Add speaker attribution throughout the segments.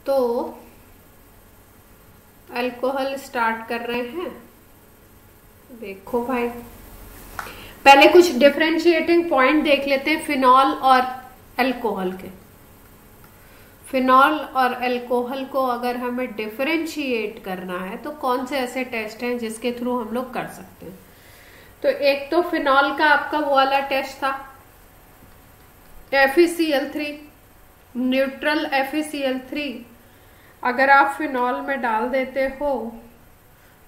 Speaker 1: तो alcohol start कर रहे हैं। देखो भाई, पहले कुछ डिफरेंशिएटिंग पॉइंट देख लेते हैं फिनॉल और अल्कोहल के। फिनॉल और अल्कोहल को अगर हमें डिफरेंशिएट करना है तो कौन से ऐसे टेस्ट हैं जिसके थ्रू हम लोग कर सकते हैं। तो एक तो फिनॉल का आपका वो वाला टेस्ट था FeCl3, न्यूट्रल FeCl3। अगर आप फिनॉल में डाल देते हो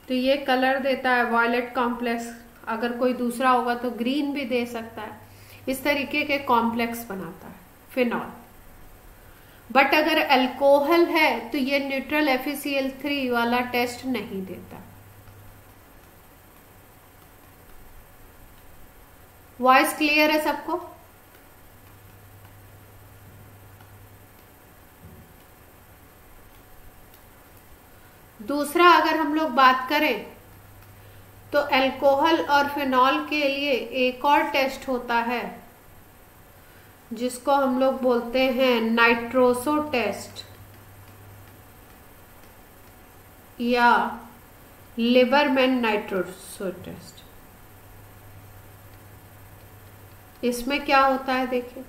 Speaker 1: तो ये कलर देता है वायलेट कॉम्प्लेक्स, अगर कोई दूसरा होगा तो ग्रीन भी दे सकता है। इस तरीके के कॉम्प्लेक्स बनाता है फिनॉल। बट अगर अल्कोहल है तो ये न्यूट्रल FeCl3 वाला टेस्ट नहीं देता। वॉइस क्लियर है सबको? दूसरा अगर हम लोग बात करें तो अल्कोहल और फिनॉल के लिए एक और टेस्ट होता है जिसको हम लोग बोलते हैं नाइट्रोसो टेस्ट या लिबरमैन नाइट्रोसो टेस्ट। इसमें क्या होता है देखिए,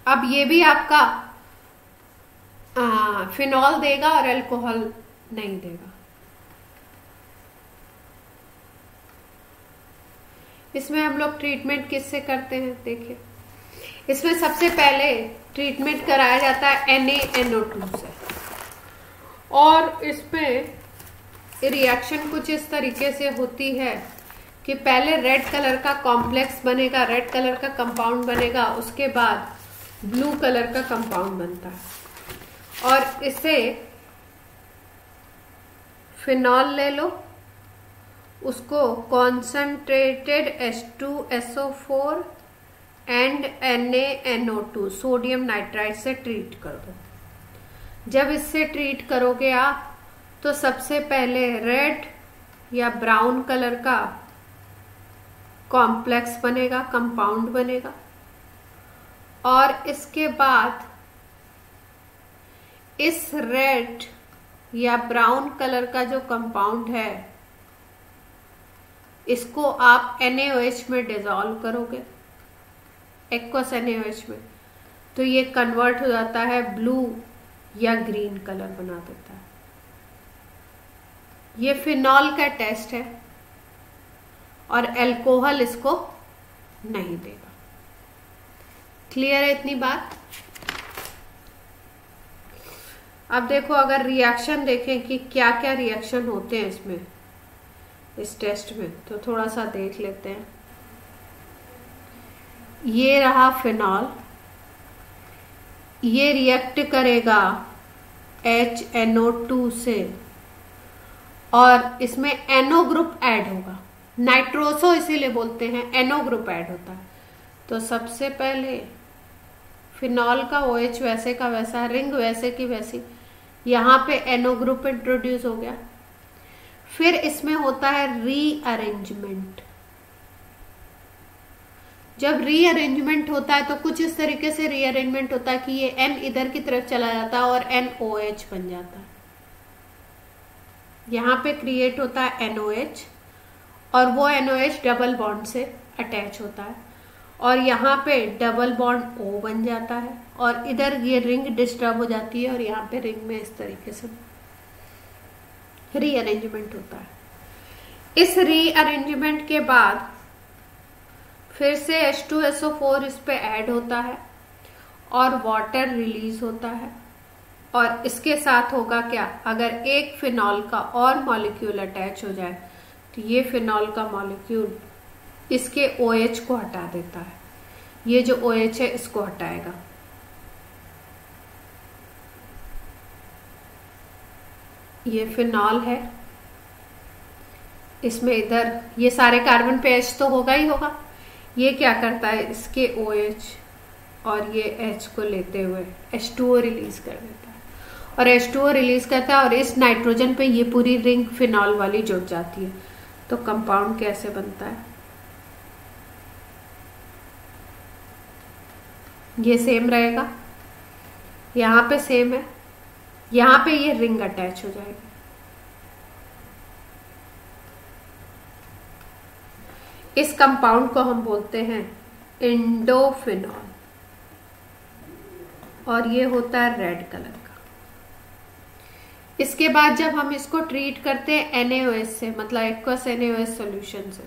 Speaker 1: अब ये भी आपका फिनॉल देगा और अल्कोहल नहीं देगा। इसमें हम लोग ट्रीटमेंट किससे करते हैं देखिए, इसमें सबसे पहले ट्रीटमेंट कराया जाता है NaNO2 से। और इसमें रिएक्शन कुछ इस तरीके से होती है कि पहले रेड कलर का कॉम्प्लेक्स बनेगा, रेड कलर का कंपाउंड बनेगा, उसके बाद ब्लू कलर का कंपाउंड बनता है। और इसे फिनॉल ले लो, उसको concentrated H2SO4 and NaNO2 sodium nitride से ट्रीट कर दो। जब इससे ट्रीट करोगे आप तो सबसे पहले रेड या ब्राउन कलर का कॉम्प्लेक्स बनेगा, कंपाउंड बनेगा। और इसके बाद इस रेड या ब्राउन कलर का जो कंपाउंड है इसको आप NaOH में डिसॉल्व करोगे, एक्वस NaOH में, तो ये कन्वर्ट हो जाता है ब्लू या ग्रीन कलर बना देता है। ये फिनॉल का टेस्ट है और अल्कोहल इसको नहीं देगा। क्लियर है इतनी बात? अब देखो, अगर रिएक्शन देखें कि क्या क्या रिएक्शन होते हैं इसमें, इस टेस्ट में, तो थोड़ा सा देख लेते हैं। ये रहा फिनॉल, ये रिएक्ट करेगा HNO2 से और इसमें NO ग्रुप ऐड होगा। नाइट्रोसो इसीलिए बोलते हैं, NO ग्रुप ऐड होता है। तो सबसे पहले फिनॉल का OH वैसे का वैसा, रिंग वैसे की वैसी, यहाँ पे NO ग्रुप इंट्रोड्यूस हो गया। फिर इसमें होता है रीअरेंजमेंट। जब रीअरेंजमेंट होता है तो कुछ इस तरीके से रीअरेंजमेंट होता है कि ये N इधर की तरफ चला जाता है और NOH बन जाता है। यहाँ पे क्रिएट होता है NOH और वो NOH डबल बॉन्ड से अटैच होता है और यहाँ पे डबल बॉन्ड O बन जाता है और इधर ये रिंग डिस्टर्ब हो जाती है और यहाँ पे रिंग में इस तरीके से रीअरेंजमेंट होता है। इस रीअरेंजमेंट के बाद फिर से H2SO4 इस पे ऐड होता है और वाटर रिलीज होता है। और इसके साथ होगा क्या, अगर एक फिनॉल का और मॉलिक्यूल अटैच हो जाए तो ये फिनॉल का मॉलिक्यूल इसके OH को हटा देता है। ये जो OH है इसको हटाएगा। ये फिनॉल है, इसमें इधर ये सारे कार्बन पे H तो होगा ही होगा। ये क्या करता है, इसके OH और ये H को लेते हुए H2O रिलीज कर देता है और H2O रिलीज करता है और इस नाइट्रोजन पे ये पूरी रिंग फिनॉल वाली जुड़ जाती है। तो कंपाउंड कैसे बनता है, ये सेम रहेगा। यहाँ पे सेम है, यहाँ पे ये रिंग अटैच हो जाएगी। इस कंपाउंड को हम बोलते हैं इंडोफिनॉल, और ये होता है रेड कलर का। इसके बाद जब हम इसको ट्रीट करते हैं NaOH से, मतलब एक्वस NaOH सॉल्यूशन से,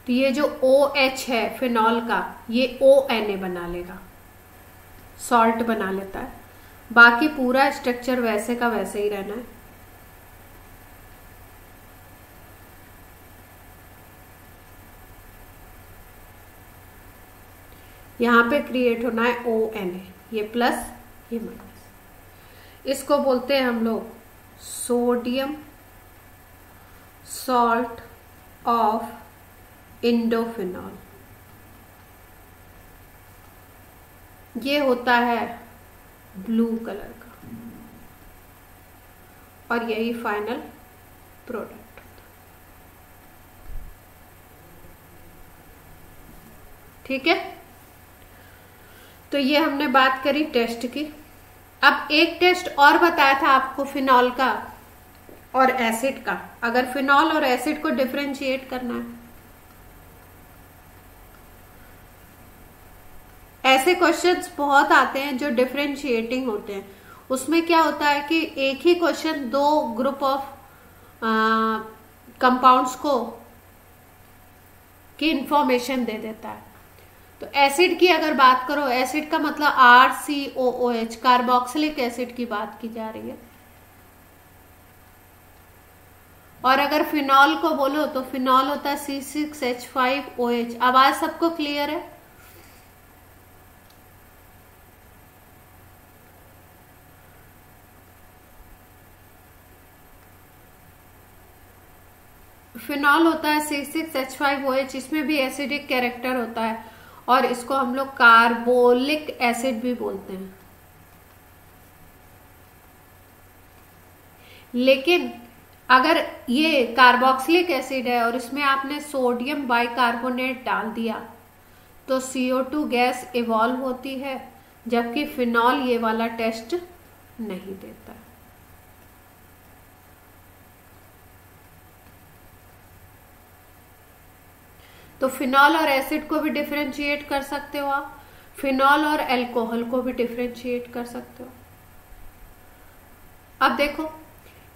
Speaker 1: तो ये जो OH है फिनॉल का, ये ONa बना लेगा, सॉल्ट बना लेता है। बाकी पूरा स्ट्रक्चर वैसे का वैसे ही रहना है। यहां पे क्रिएट होना है ONa, ये प्लस ये माइनस। इसको बोलते हैं हम लोग सोडियम सॉल्ट ऑफ इंडोफिनॉल। ये होता है ब्लू कलर का, और यही फाइनल प्रोडक्ट होता है। ठीक है, तो ये हमने बात करी टेस्ट की। अब एक टेस्ट और बताया था आपको फिनॉल का और एसिड का। अगर फिनॉल और एसिड को डिफरेंशिएट करना है, ऐसे क्वेश्चंस बहुत आते हैं जो डिफरेंशिएटिंग होते हैं। उसमें क्या होता है कि एक ही क्वेश्चन दो ग्रुप ऑफ कंपाउंड्स को की इंफॉर्मेशन दे देता है। तो एसिड की अगर बात करो, एसिड का मतलब RCOOH, कार्बोक्सिलिक एसिड की बात की जा रही है। और अगर फिनॉल को बोलो तो फिनॉल होता है C6H5OH। आवाज सबको क्लियर है? फिनॉल होता है C6H5OH, इसमें भी एसिडिक कैरेक्टर होता है, और इसको हम लोग कार्बोलिक एसिड भी बोलते हैं। लेकिन अगर ये कार्बोक्सिलिक एसिड है और इसमें आपने सोडियम बाइकार्बोनेट डाल दिया तो CO2 गैस इवॉल्व होती है, जबकि फिनॉल ये वाला टेस्ट नहीं देता है। तो फिनॉल और एसिड को भी डिफरेंशिएट कर सकते हो आप, फिनॉल और अल्कोहल को भी डिफरेंशिएट कर सकते हो। अब देखो,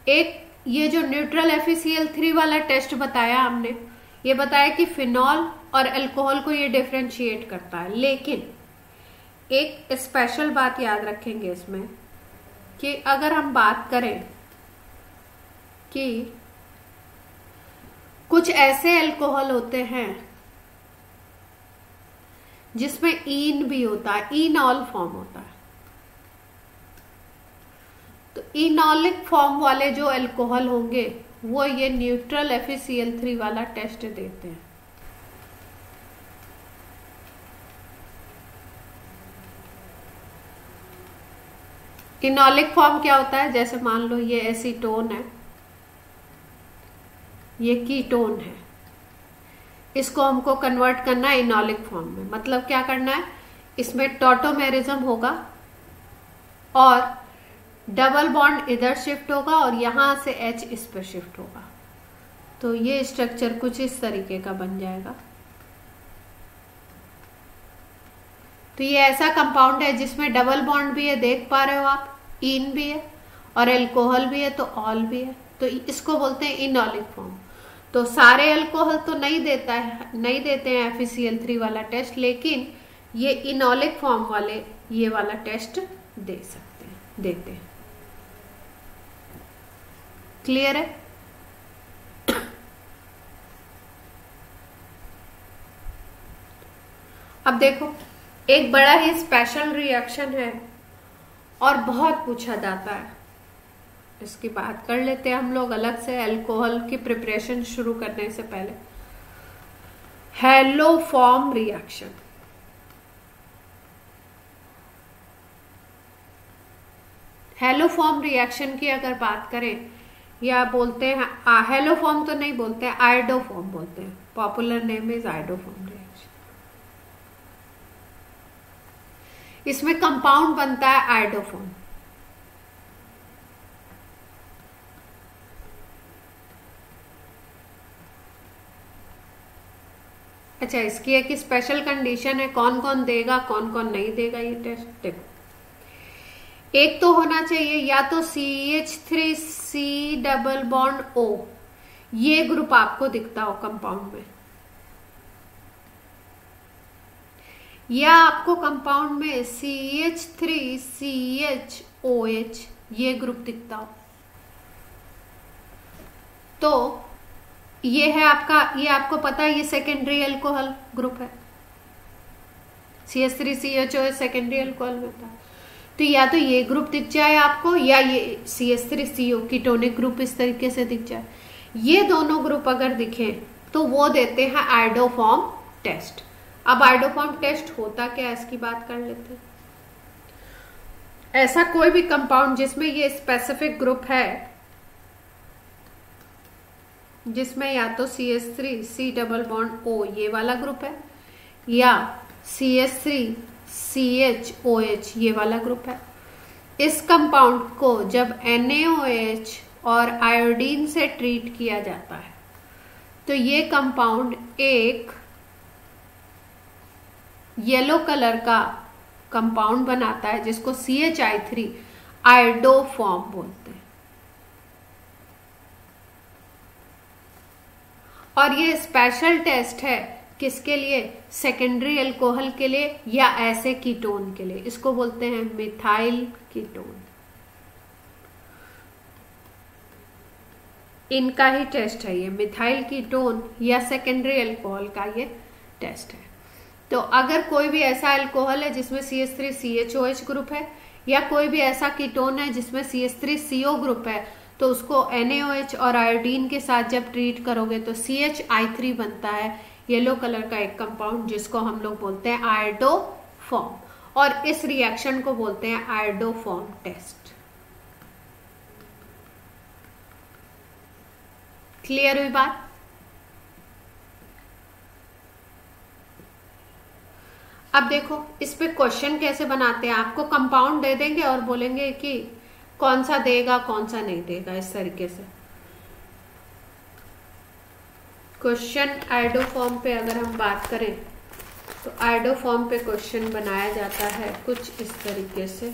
Speaker 1: एक ये जो न्यूट्रल FeCl3 वाला टेस्ट बताया हमने, ये बताया कि फिनॉल और अल्कोहल को ये डिफरेंशिएट करता है। लेकिन एक स्पेशल बात याद रखेंगे इसमें कि अगर हम बात करें कि कुछ ऐसे अल्कोहल होते हैं जिसमें ईन भी होता है, इनॉल फॉर्म होता है। तो इनॉलिक फॉर्म वाले जो अल्कोहल होंगे वो ये न्यूट्रल FeCl3 वाला टेस्ट देते हैं। इनॉलिक फॉर्म क्या होता है? जैसे मान लो ये एसीटोन है, ये कीटोन है, इसको हमको कन्वर्ट करना है इनॉलिक फॉर्म में। मतलब क्या करना है, इसमें टॉटोमेरिज्म होगा और डबल बॉन्ड इधर शिफ्ट होगा और यहां से H इस पर शिफ्ट होगा। तो ये स्ट्रक्चर कुछ इस तरीके का बन जाएगा। तो ये ऐसा कंपाउंड है जिसमें डबल बॉन्ड भी है, देख पा रहे हो आप, इन भी है और अल्कोहल भी है, तो ऑल भी है। तो इसको बोलते हैं इनॉलिक फॉर्म। तो सारे अल्कोहल तो नहीं देते हैं FeCl3 वाला टेस्ट, लेकिन ये इनॉलिक फॉर्म वाले ये वाला टेस्ट देते हैं। क्लियर है? अब देखो, एक बड़ा ही स्पेशल रिएक्शन है और बहुत पूछा जाता है, इसकी बात कर लेते हैं हम लोग अलग से अल्कोहल की प्रिपरेशन शुरू करने से पहले। Haloform reaction. हैलोफॉर्म रिएक्शन की अगर बात करें, या बोलते हैं हैलोफॉर्म तो नहीं बोलते हैं, आयोडोफॉर्म बोलते हैं। Popular name is iodoform reaction. इसमें कंपाउंड बनता है आयोडोफॉर्म। अच्छा, इसकी एक स्पेशल कंडीशन है, कौन कौन देगा कौन कौन नहीं देगा ये टेस्ट। देखो, एक तो होना चाहिए या तो CH3C डबल बॉन्ड O, ये ग्रुप आपको दिखता हो कंपाउंड में, या आपको कंपाउंड में CH3CHOH ये ग्रुप दिखता हो। तो ये है आपका, ये आपको पता है ये सेकेंडरी अल्कोहल ग्रुप है, CH3CHOH सेकेंडरी अल्कोहल होता है। तो या तो ये ग्रुप दिख जाए आपको, या ये CH3CO कीटोनिक ग्रुप इस तरीके से दिख जाए। ये दोनों ग्रुप अगर दिखे तो वो देते हैं आयोडोफॉर्म टेस्ट। अब आयोडोफॉर्म टेस्ट होता क्या है इसकी बात कर लेते हैं। ऐसा कोई भी कंपाउंड जिसमें ये स्पेसिफिक ग्रुप है, जिसमें या तो CH3C डबल बॉन्ड O ये वाला ग्रुप है, या CH3CHOH ये वाला ग्रुप है, इस कंपाउंड को जब NaOH और आयोडीन से ट्रीट किया जाता है तो ये कंपाउंड एक येलो कलर का कंपाउंड बनाता है जिसको CHI3 आयोडोफॉर्म बोलते हैं। और ये स्पेशल टेस्ट है किसके लिए, सेकेंडरी अल्कोहल के लिए या ऐसे कीटोन के लिए, इसको बोलते हैं मिथाइल कीटोन। इनका ही टेस्ट है ये, मिथाइल कीटोन या सेकेंडरी अल्कोहल का ये टेस्ट है। तो अगर कोई भी ऐसा अल्कोहल है जिसमें CH3CHOH ग्रुप है, या कोई भी ऐसा कीटोन है जिसमें CH3CO ग्रुप है, तो उसको NaOH और आयोडीन के साथ जब ट्रीट करोगे तो CHI3 बनता है येलो कलर का एक कंपाउंड जिसको हम लोग बोलते हैं आयोडोफॉर्म, और इस रिएक्शन को बोलते हैं आयोडोफॉर्म टेस्ट। क्लियर हुई बात। अब देखो इस पे क्वेश्चन कैसे बनाते हैं। आपको कंपाउंड दे देंगे और बोलेंगे कि कौन सा देगा कौन सा नहीं देगा, इस तरीके से क्वेश्चन। आयोडोफॉर्म पे अगर हम बात करें तो आयोडोफॉर्म पे क्वेश्चन बनाया जाता है कुछ इस तरीके से।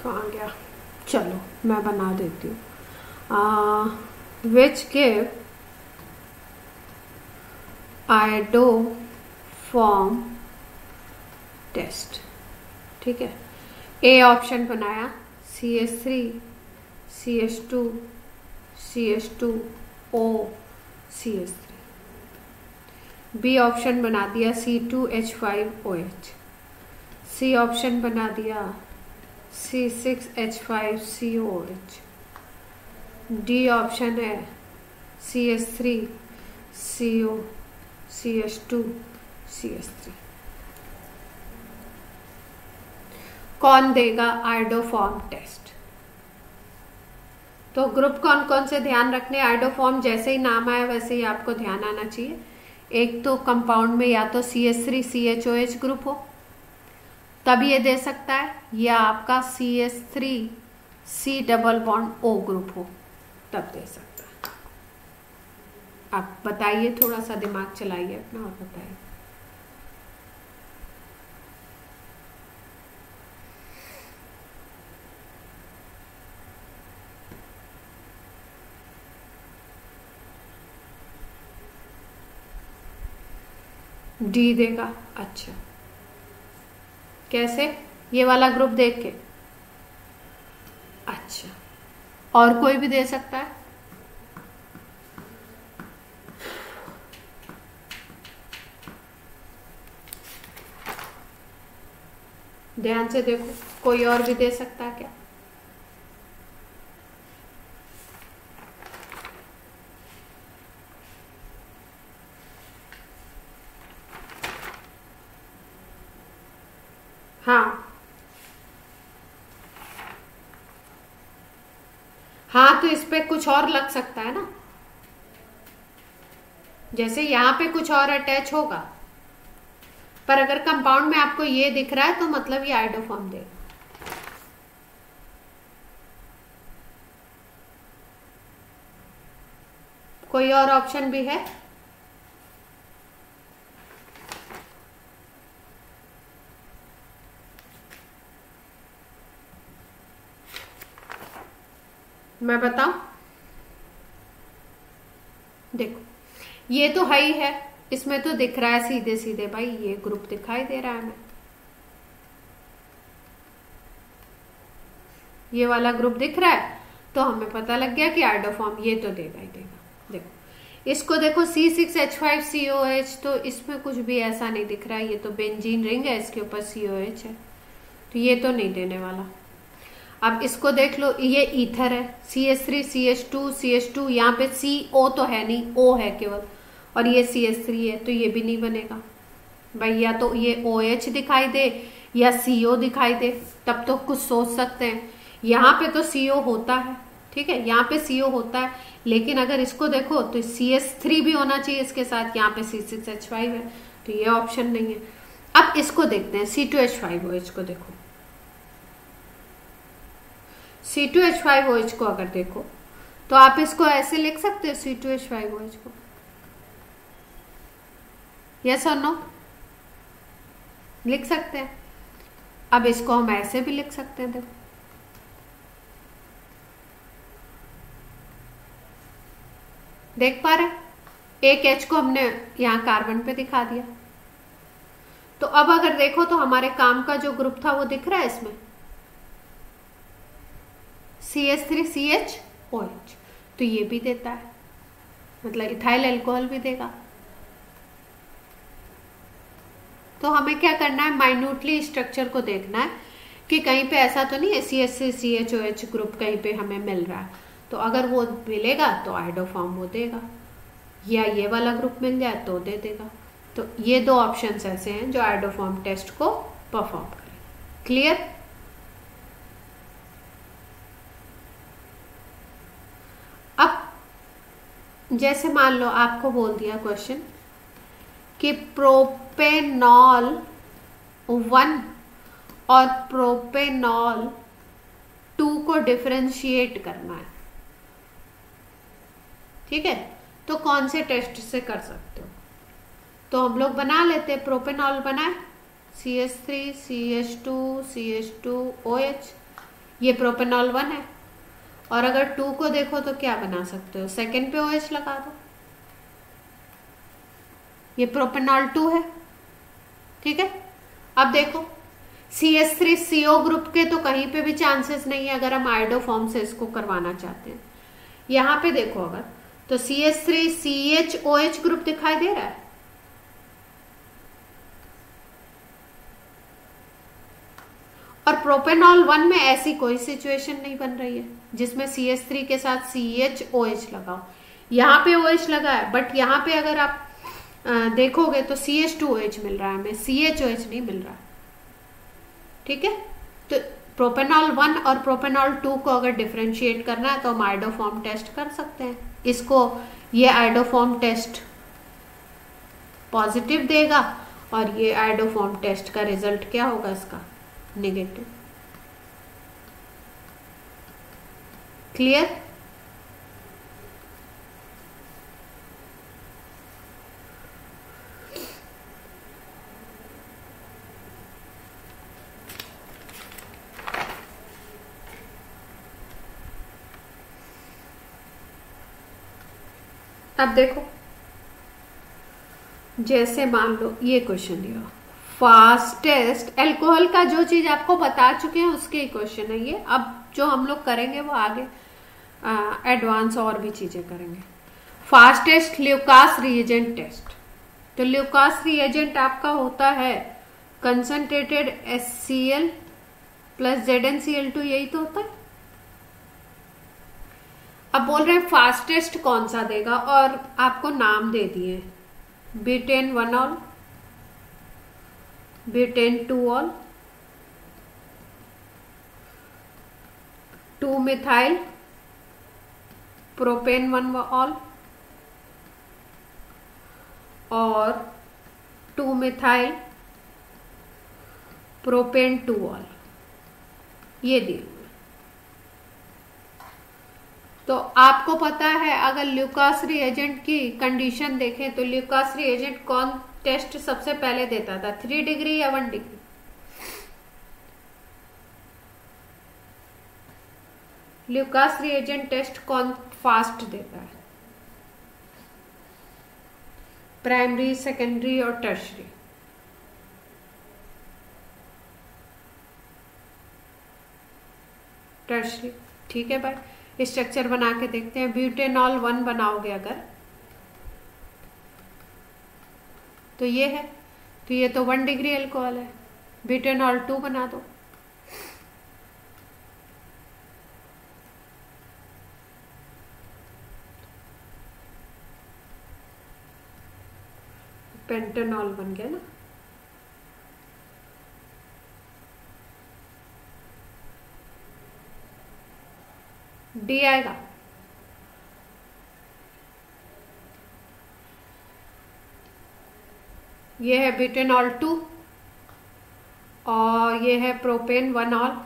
Speaker 1: कहाँ गया, चलो मैं बना देती हूँ। Which give iodoform test. ठीक है, ए ऑप्शन बनाया CH3 CH2 CH2O CH3। B option बना दिया C2H5OH। सी ऑप्शन बना दिया C6H5COOH। डी ऑप्शन है CH3CO CH2 CH3। कौन देगा आयोडोफॉर्म टेस्ट। तो ग्रुप कौन कौन से ध्यान रखने, आयोडोफॉर्म जैसे ही नाम आया वैसे ही आपको ध्यान आना चाहिए। एक तो कंपाउंड में या तो CH3CHOH ग्रुप हो तब ये दे सकता है, या आपका CH3C double bond O group हो तब दे सकता है। आप बताइए, थोड़ा सा दिमाग चलाइए अपना और बताइए। डी देगा। अच्छा, कैसे, ये वाला ग्रुप देख के। अच्छा, और कोई भी दे सकता है। ध्यान से देखो, कोई और भी दे सकता है क्या? हाँ हाँ, तो इस पे कुछ और लग सकता है ना, जैसे यहां पे कुछ और अटैच होगा, पर अगर कंपाउंड में आपको ये दिख रहा है तो मतलब ये आइडोफॉर्म देगा। कोई और ऑप्शन भी है? मैं बताऊं? देखो, ये तो है ही है, इसमें तो दिख रहा है सीधे सीधे भाई, ये ग्रुप दिखाई दे रहा है हमें, ये वाला ग्रुप दिख रहा है, तो हमें पता लग गया कि आइडोफॉर्म ये तो देगा ही देगा। देखो इसको देखो, C6H5COH, तो इसमें कुछ भी ऐसा नहीं दिख रहा है, ये तो बेंजीन रिंग है, इसके ऊपर COH है, तो ये तो नहीं देने वाला। अब इसको देख लो, ये ईथर है, CH3CH2 यहाँ पे CO तो है नहीं, O है केवल, और ये CH3 है, तो ये भी नहीं बनेगा भाई, या तो ये OH दिखाई दे या CO दिखाई दे, तब तो कुछ सोच सकते हैं। यहाँ पे तो CO होता है, ठीक है, यहाँ पे CO होता है, लेकिन अगर इसको देखो तो CH3 भी होना चाहिए इसके साथ, यहाँ पे C6H5 है, तो ये ऑप्शन नहीं है। अब इसको देखते हैं, C2H5OH को देखो, C2H5OH को अगर देखो तो आप इसको ऐसे लिख सकते हो C2H5OH को, यस और नो? लिख सकते हैं। अब इसको हम ऐसे भी लिख सकते हैं, देखो देख पा रहे, एक H को हमने यहां कार्बन पे दिखा दिया। तो अब अगर देखो तो हमारे काम का जो ग्रुप था वो दिख रहा है इसमें, CH3CHOH, तो ये भी देता है, मतलब इथाइल अल्कोहल भी देगा। तो हमें क्या करना है, माइन्यूटली स्ट्रक्चर को देखना है कि कहीं पे ऐसा तो नहीं है CH3CHOH ग्रुप कहीं पे हमें मिल रहा है, तो अगर वो मिलेगा तो आइडोफॉर्म वो देगा, या ये वाला ग्रुप मिल जाए तो दे देगा। तो ये दो ऑप्शंस ऐसे हैं जो आइडोफॉर्म टेस्ट को परफॉर्म करें। क्लियर? अब जैसे मान लो आपको बोल दिया क्वेश्चन कि प्रोपेनॉल 1 और प्रोपेनॉल 2 को डिफरेंशिएट करना है, ठीक है, तो कौन से टेस्ट से कर सकते हो? तो हम लोग बना लेते हैं, प्रोपेनॉल बनाए, CH3 CH2 CH2OH, ये प्रोपेनॉल 1 है, और अगर 2 को देखो तो क्या बना सकते हो, सेकेंड पे OH लगा दो, ये प्रोपेनॉल 2 है, ठीक है। अब देखो CH3CO ग्रुप के तो कहीं पे भी चांसेस नहीं है अगर हम आइडोफॉर्म से इसको करवाना चाहते हैं। यहां पे देखो अगर, तो CH3CHOH ग्रुप दिखाई दे रहा है, और प्रोपेनॉल 1 में ऐसी कोई सिचुएशन नहीं बन रही है जिसमें CH3 के साथ CHOH लगाओ, यहां पे OH लगा है, बट यहां पे अगर आप देखोगे तो CH2OH मिल रहा है हमें, CHOH नहीं मिल रहा, ठीक है। तो प्रोपेनॉल 1 और प्रोपेनॉल 2 को अगर डिफरेंशिएट करना है तो हम आइडोफॉर्म टेस्ट कर सकते हैं। इसको ये आइडोफॉर्म टेस्ट पॉजिटिव देगा, और ये आइडोफॉर्म टेस्ट का रिजल्ट क्या होगा इसका, नेगेटिव। क्लियर? अब देखो, जैसे मान लो ये क्वेश्चन दिया, फास्टेस्ट अल्कोहल का जो चीज आपको बता चुके हैं उसके ही क्वेश्चन है ये। अब जो हम लोग करेंगे वो आगे एडवांस और भी चीजें करेंगे। फास्टेस्ट ल्यूकास रिएजेंट टेस्ट, तो ल्यूकास रिएजेंट आपका होता है कंसंट्रेटेड HCl प्लस ZnCl2, यही तो होता है। अब बोल रहे हैं फास्टेस्ट कौन सा देगा, और आपको नाम दे दिए, butane 1 all, butane 2 all, 2 methyl, propane 1 all और 2 मिथाइल प्रोपेन 2 ऑल, ये दिए। तो आपको पता है अगर ल्यूकास रिएजेंट की कंडीशन देखें तो ल्यूकास रिएजेंट कौन टेस्ट सबसे पहले देता था, 3 डिग्री या 1 डिग्री? ल्यूकास रिएजेंट टेस्ट कौन फास्ट देता है? प्राइमरी, सेकेंडरी और टर्शरी? टर्शरी। ठीक है भाई, स्ट्रक्चर बना के देखते हैं। ब्यूटेनॉल 1 बनाओगे अगर तो ये है, तो ये तो 1 डिग्री अल्कोहल है। ब्यूटेनॉल 2 बना दो, पेंटेनॉल बन गया ना। डी आएगा। ये है ब्यूटेनॉल 2 और ये है प्रोपेन 1 ऑल,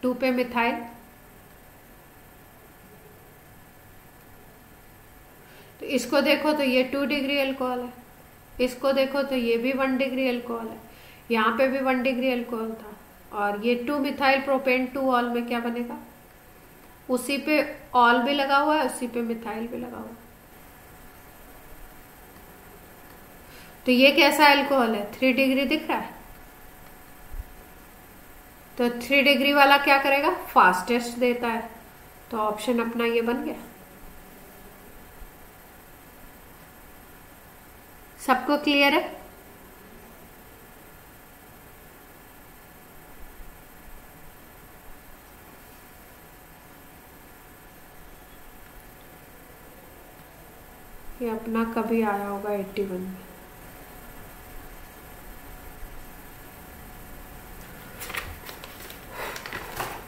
Speaker 1: टू पे मिथाइल। तो इसको देखो तो ये 2 डिग्री अल्कोहल है, इसको देखो तो ये भी 1 डिग्री अल्कोहल है, यहाँ पे भी 1 डिग्री अल्कोहल था, और ये 2 मिथाइल प्रोपेन 2 ऑल में क्या बनेगा, उसी पे ऑल भी लगा हुआ है, उसी पे मिथाइल भी लगा हुआ है। तो ये कैसा अल्कोहल है, 3 डिग्री दिख रहा है। तो 3 डिग्री वाला क्या करेगा, फास्टेस्ट देता है। तो ऑप्शन अपना ये बन गया। सबको क्लियर है? ये अपना कभी आया होगा 81 में।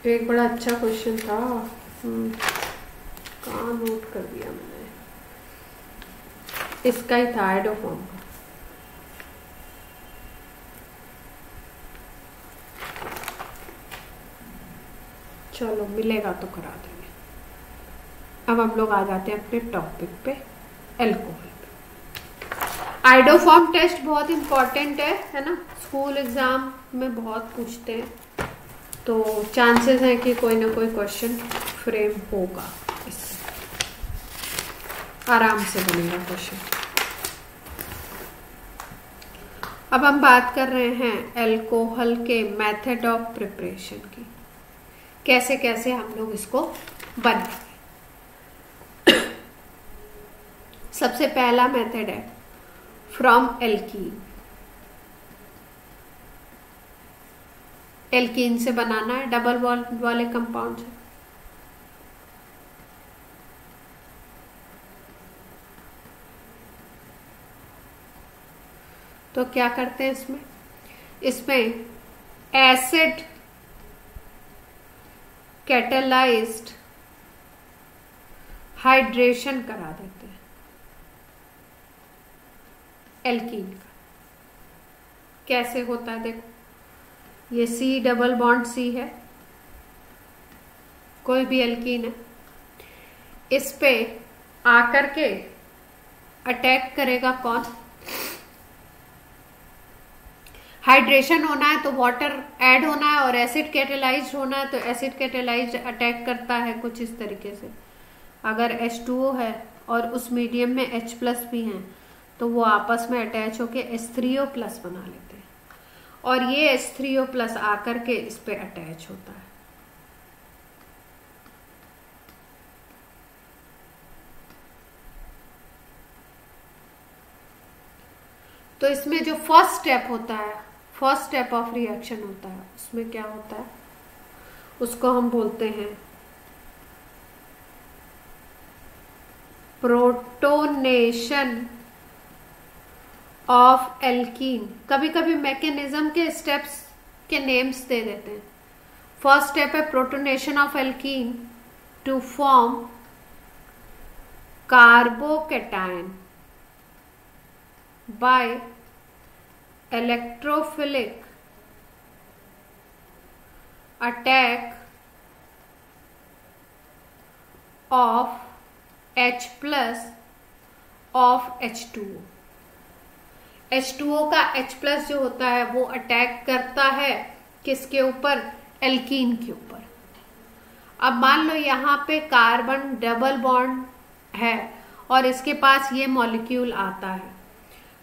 Speaker 1: एक बड़ा अच्छा क्वेश्चन था, कहाँ नोट कर दिया मैंने, इसका ही था, आइडोफॉर्म का। चलो मिलेगा तो करा देंगे। अब हम लोग आ जाते हैं अपने टॉपिक पे, एल्कोहल पे। आइडोफॉर्म टेस्ट बहुत इंपॉर्टेंट है ना, स्कूल एग्जाम में बहुत पूछते हैं, तो चांसेस हैं कि कोई ना कोई क्वेश्चन फ्रेम होगा, इससे आराम से बनेगा क्वेश्चन। अब हम बात कर रहे हैं एल्कोहल के मेथड ऑफ प्रिपरेशन की, कैसे कैसे हम लोग इसको बनाएंगे। सबसे पहला मेथड है फ्रॉम एल्कीन। एल्कीन से बनाना है, डबल बॉन्ड वाले कंपाउंड से। तो क्या करते हैं इसमें एसिड कैटेलाइज्ड हाइड्रेशन करा देते हैं एल्कीन का। कैसे होता है देखो, ये C डबल बॉन्ड C है, कोई भी एल्कीन है, इस पे आकर के अटैक करेगा कौन, हाइड्रेशन होना है तो वाटर ऐड होना है, और एसिड कैटेलाइज्ड होना है तो एसिड कैटेलाइज्ड अटैक करता है कुछ इस तरीके से। अगर H2O है और उस मीडियम में H प्लस भी हैं तो वो आपस में अटैच होके H3O प्लस बना लेते हैं, और ये H3O प्लस आकर के इस पे अटैच होता है। तो इसमें जो फर्स्ट स्टेप होता है, फर्स्ट स्टेप ऑफ रिएक्शन होता है, उसमें क्या होता है, उसको हम बोलते हैं प्रोटोनेशन ऑफ एल्कीन। कभी कभी मैकेनिज्म के स्टेप्स के नेम्स दे देते हैं। फर्स्ट स्टेप है protonation of alkene to form carbocation by electrophilic attack of H plus of H2O। H2O का H प्लस जो होता है वो अटैक करता है किसके ऊपर, एल्कीन के ऊपर। अब मान लो यहाँ पे कार्बन डबल बॉन्ड है और इसके पास ये मॉलिक्यूल आता है,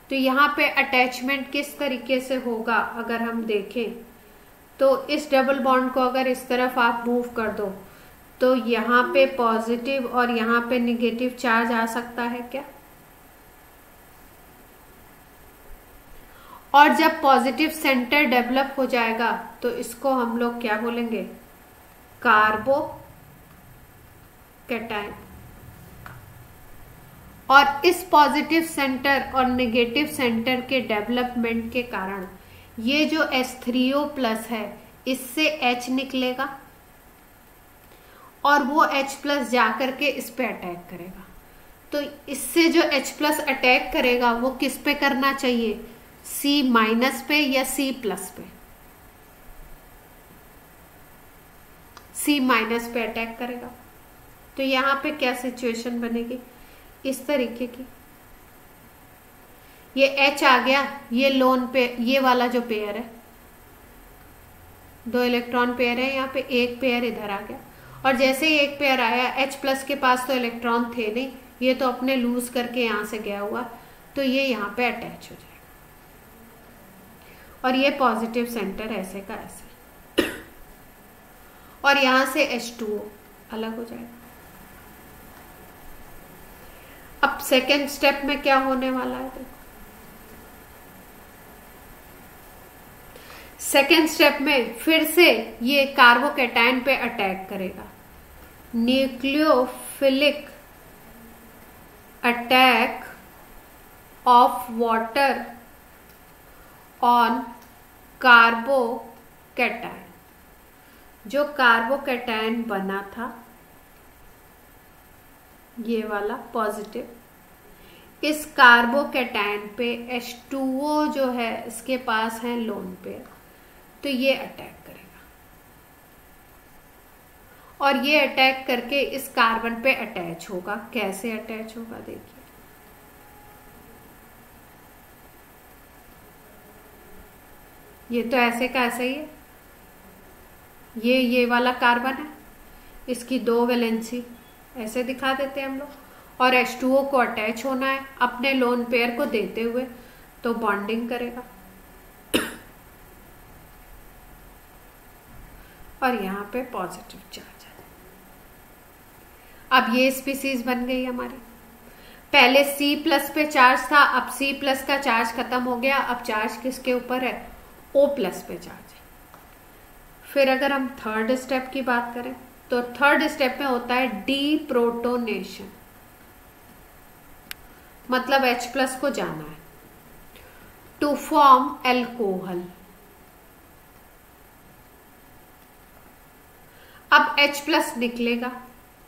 Speaker 1: तो यहाँ पे अटैचमेंट किस तरीके से होगा अगर हम देखें तो इस डबल बॉन्ड को अगर इस तरफ आप मूव कर दो तो यहाँ पे पॉजिटिव और यहाँ पे निगेटिव चार्ज आ सकता है क्या। और जब पॉजिटिव सेंटर डेवलप हो जाएगा तो इसको हम लोग क्या बोलेंगे, कार्बोकैटायन। और इस पॉजिटिव सेंटर और नेगेटिव सेंटर के डेवलपमेंट के कारण ये जो H3O प्लस है इससे H निकलेगा और वो H प्लस जाकर के इस पे अटैक करेगा। तो इससे जो H प्लस अटैक करेगा वो किस पे करना चाहिए, C माइनस पे या C प्लस पे, C माइनस पे अटैक करेगा। तो यहाँ पे क्या सिचुएशन बनेगी, इस तरीके की, ये H आ गया, ये लोन पे, ये वाला जो पेयर है, 2 इलेक्ट्रॉन पेयर है, यहाँ पे एक पेयर इधर आ गया और जैसे ही एक पेयर आया H प्लस के पास तो इलेक्ट्रॉन थे नहीं, ये तो अपने लूज करके यहां से गया हुआ, तो ये यहाँ पे अटैच हो जाएगा और ये पॉजिटिव सेंटर ऐसे का ऐसे और यहां से H2O अलग हो जाएगा। अब सेकेंड स्टेप में क्या होने वाला है, देखो सेकेंड स्टेप में फिर से ये कार्बोकैटायन पे अटैक करेगा, nucleophilic attack of water on carbocation. जो कार्बोकैटायन बना था ये वाला पॉजिटिव, इस कार्बोकैटायन पे H2O जो है इसके पास है लोन पेयर, तो ये अटैक करेगा और ये अटैक करके इस कार्बन पे अटैच होगा। कैसे अटैच होगा देखिए, ये तो ऐसे का ऐसे ही है, ये वाला कार्बन है, इसकी 2 वैलेंसी ऐसे दिखा देते हैं हम लोग, और H2O को अटैच होना है अपने लोन पेयर को देते हुए, तो बॉन्डिंग करेगा और यहाँ पे पॉजिटिव चार्ज है। अब ये स्पीसीज बन गई हमारी। पहले C प्लस पे चार्ज था, अब C प्लस का चार्ज खत्म हो गया, अब चार्ज किसके ऊपर है, O प्लस पे चार्ज है। फिर अगर हम थर्ड स्टेप की बात करें तो थर्ड स्टेप में होता है डीप्रोटोनेशन, मतलब H प्लस को जाना है टू फॉर्म एल्कोहल। अब H प्लस निकलेगा,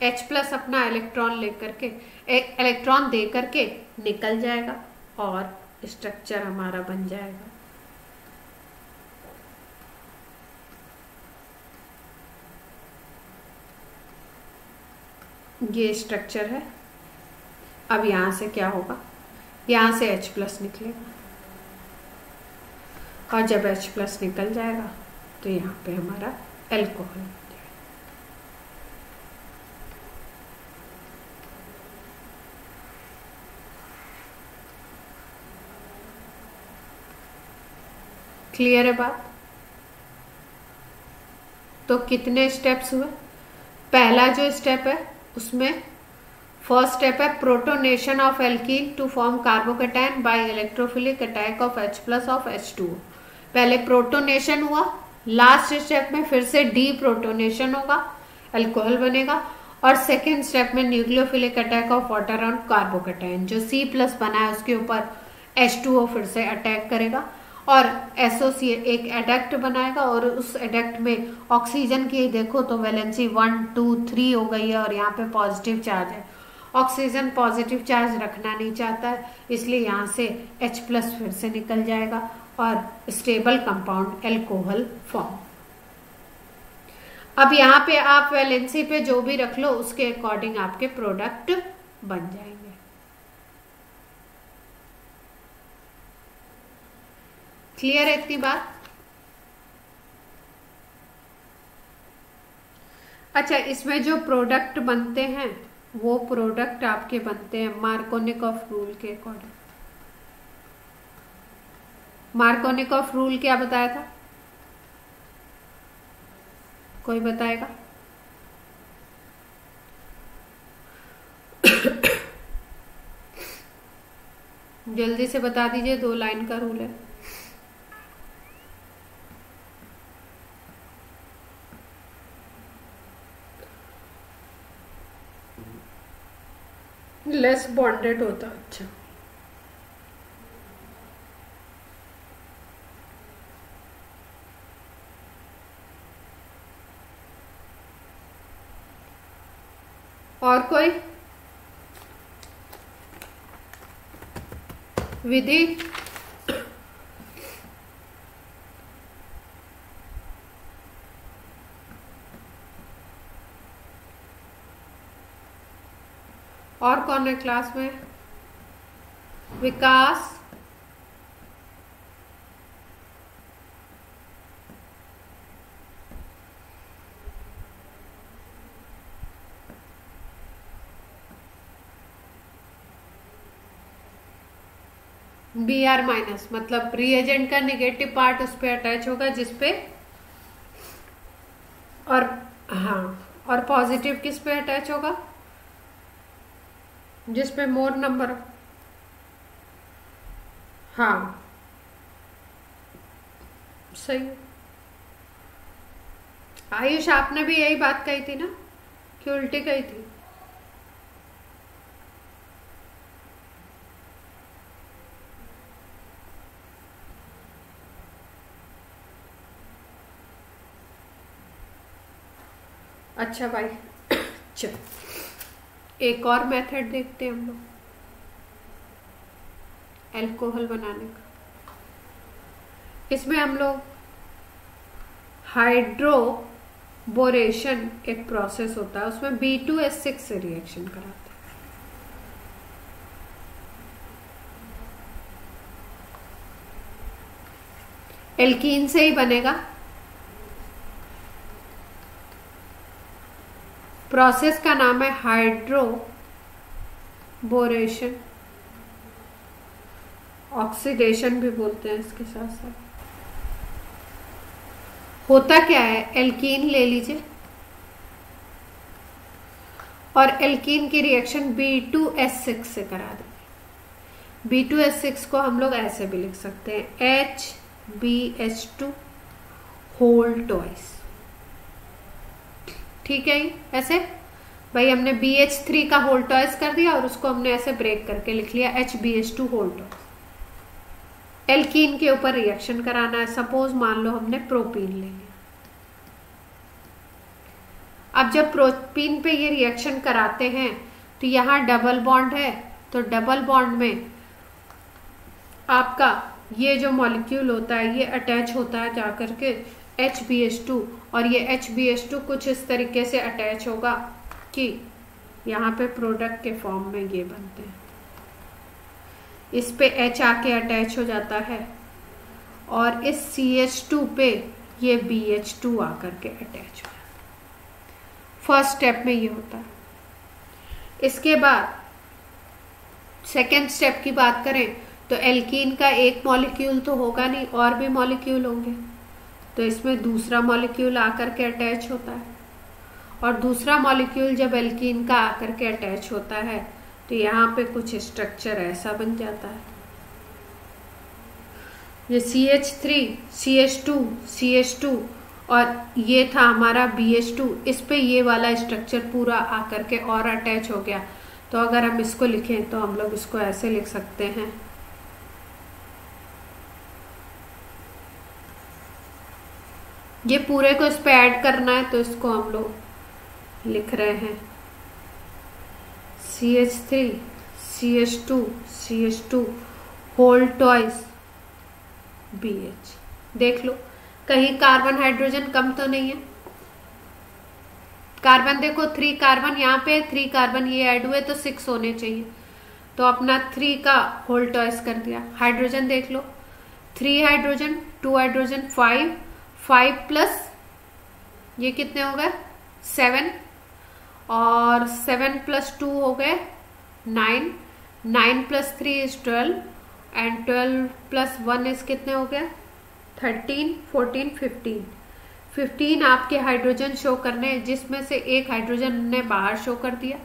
Speaker 1: H प्लस अपना इलेक्ट्रॉन लेकर के इलेक्ट्रॉन दे करके निकल जाएगा और स्ट्रक्चर हमारा बन जाएगा। ये स्ट्रक्चर है। अब यहां से क्या होगा, यहां से H प्लस निकलेगा और जब H प्लस निकल जाएगा तो यहाँ पे हमारा एल्कोहल हो जाएगा। क्लियर है बात। तो कितने स्टेप्स हुए, पहला जो स्टेप है उसमें फर्स्ट स्टेप है protonation of alkene to form carbocation by electrophilic attack of H plus of H2। पहले प्रोटोनेशन हुआ, लास्ट स्टेप में फिर से डी प्रोटोनेशन होगा, अल्कोहल बनेगा, और सेकेंड स्टेप में nucleophilic attack of water on carbocation, जो C प्लस बना है उसके ऊपर H2O फिर से अटैक करेगा और एसोसिएट एक एडक्ट बनाएगा, और उस एडक्ट में ऑक्सीजन की देखो तो वैलेंसी 1 2 3 हो गई है और यहाँ पे पॉजिटिव चार्ज है। ऑक्सीजन पॉजिटिव चार्ज रखना नहीं चाहता है, इसलिए यहाँ से H प्लस फिर से निकल जाएगा और स्टेबल कंपाउंड एल्कोहल फॉर्म। अब यहाँ पे आप वैलेंसी पे जो भी रख लो उसके अकॉर्डिंग आपके प्रोडक्ट बन जाएंगे। क्लियर है इतनी बात? अच्छा, इसमें जो प्रोडक्ट बनते हैं वो प्रोडक्ट आपके बनते हैं मार्कोनिकॉफ रूल के अकॉर्डिंग। मार्कोनिकॉफ रूल क्या बताया था? कोई बताएगा? जल्दी से बता दीजिए, 2 लाइन का रूल है। लेस बॉन्डेड होता। अच्छा, और कोई विधि? और कौन है क्लास में? विकास, Br माइनस मतलब रिएजेंट का नेगेटिव पार्ट उस पर अटैच होगा जिसपे, और हाँ, और पॉजिटिव किस पे अटैच होगा? जिसपे मोर नंबर। हाँ सही। आयुष, आपने भी यही बात कही थी ना कि उल्टी कही थी? अच्छा भाई, चलो एक और मेथड देखते हैं हम लोग अल्कोहल बनाने का। इसमें हम लोग हाइड्रोबोरेशन एक प्रोसेस होता है, उसमें B2S6 से रिएक्शन कराते हैं। एल्कीन से ही बनेगा। प्रोसेस का नाम है हाइड्रोबोरेशन, ऑक्सीडेशन भी बोलते हैं इसके साथ साथ। होता क्या है, एल्कीन ले लीजिए और एल्कीन की रिएक्शन B2S6 से करा देंगे। B2S6 को हम लोग ऐसे भी लिख सकते हैं HBH2 होल ट्वाइस। ठीक है, ऐसे भाई हमने BH3 का होल ट्वाइस कर दिया और उसको हमने ऐसे ब्रेक करके लिख लिया HBH2 होल ट्वाइस। एल्कीन के ऊपर रिएक्शन कराना है। सपोज मान लो हमने प्रोपीन ले लिया। अब जब प्रोपीन पे ये रिएक्शन कराते हैं तो यहां डबल बॉन्ड है, तो डबल बॉन्ड में आपका ये जो मॉलिक्यूल होता है ये अटैच होता है जाकर के HBH2, और ये HBH2 कुछ इस तरीके से अटैच होगा कि यहाँ पे प्रोडक्ट के फॉर्म में ये बनते हैं। इस पे H आके अटैच हो जाता है और इस CH2 पे ये BH2 आकर के अटैच हो जाता है। फर्स्ट स्टेप में ये होता है। इसके बाद सेकेंड स्टेप की बात करें तो एल्कीन का एक मॉलिक्यूल तो होगा नहीं, और भी मॉलिक्यूल होंगे, तो इसमें दूसरा मॉलिक्यूल आकर के अटैच होता है और दूसरा मॉलिक्यूल जब एल्कीन का आकर के अटैच होता है तो यहाँ पे कुछ स्ट्रक्चर ऐसा बन जाता है। ये CH3, CH2, CH2 और ये था हमारा BH2, इस पे ये वाला स्ट्रक्चर पूरा आकर के और अटैच हो गया। तो अगर हम इसको लिखें तो हम लोग इसको ऐसे लिख सकते हैं, ये पूरे को इस पे ऐड करना है तो इसको हम लोग लिख रहे हैं CH3, CH2, CH2 whole twice BH। देख लो कहीं कार्बन हाइड्रोजन कम तो नहीं है। कार्बन देखो 3 कार्बन यहाँ पे 3 कार्बन ये ऐड हुए तो 6 होने चाहिए, तो अपना 3 का होल ट्वाइस कर दिया। हाइड्रोजन देख लो 3 हाइड्रोजन 2 हाइड्रोजन 5 प्लस ये कितने हो गए 7 और 7 प्लस 2 हो गए 9 plus 3 is 12 and 12 plus 1 is कितने हो गया 13 14 15 आपके हाइड्रोजन शो करने हैं, जिसमें से एक हाइड्रोजन ने बाहर शो कर दिया।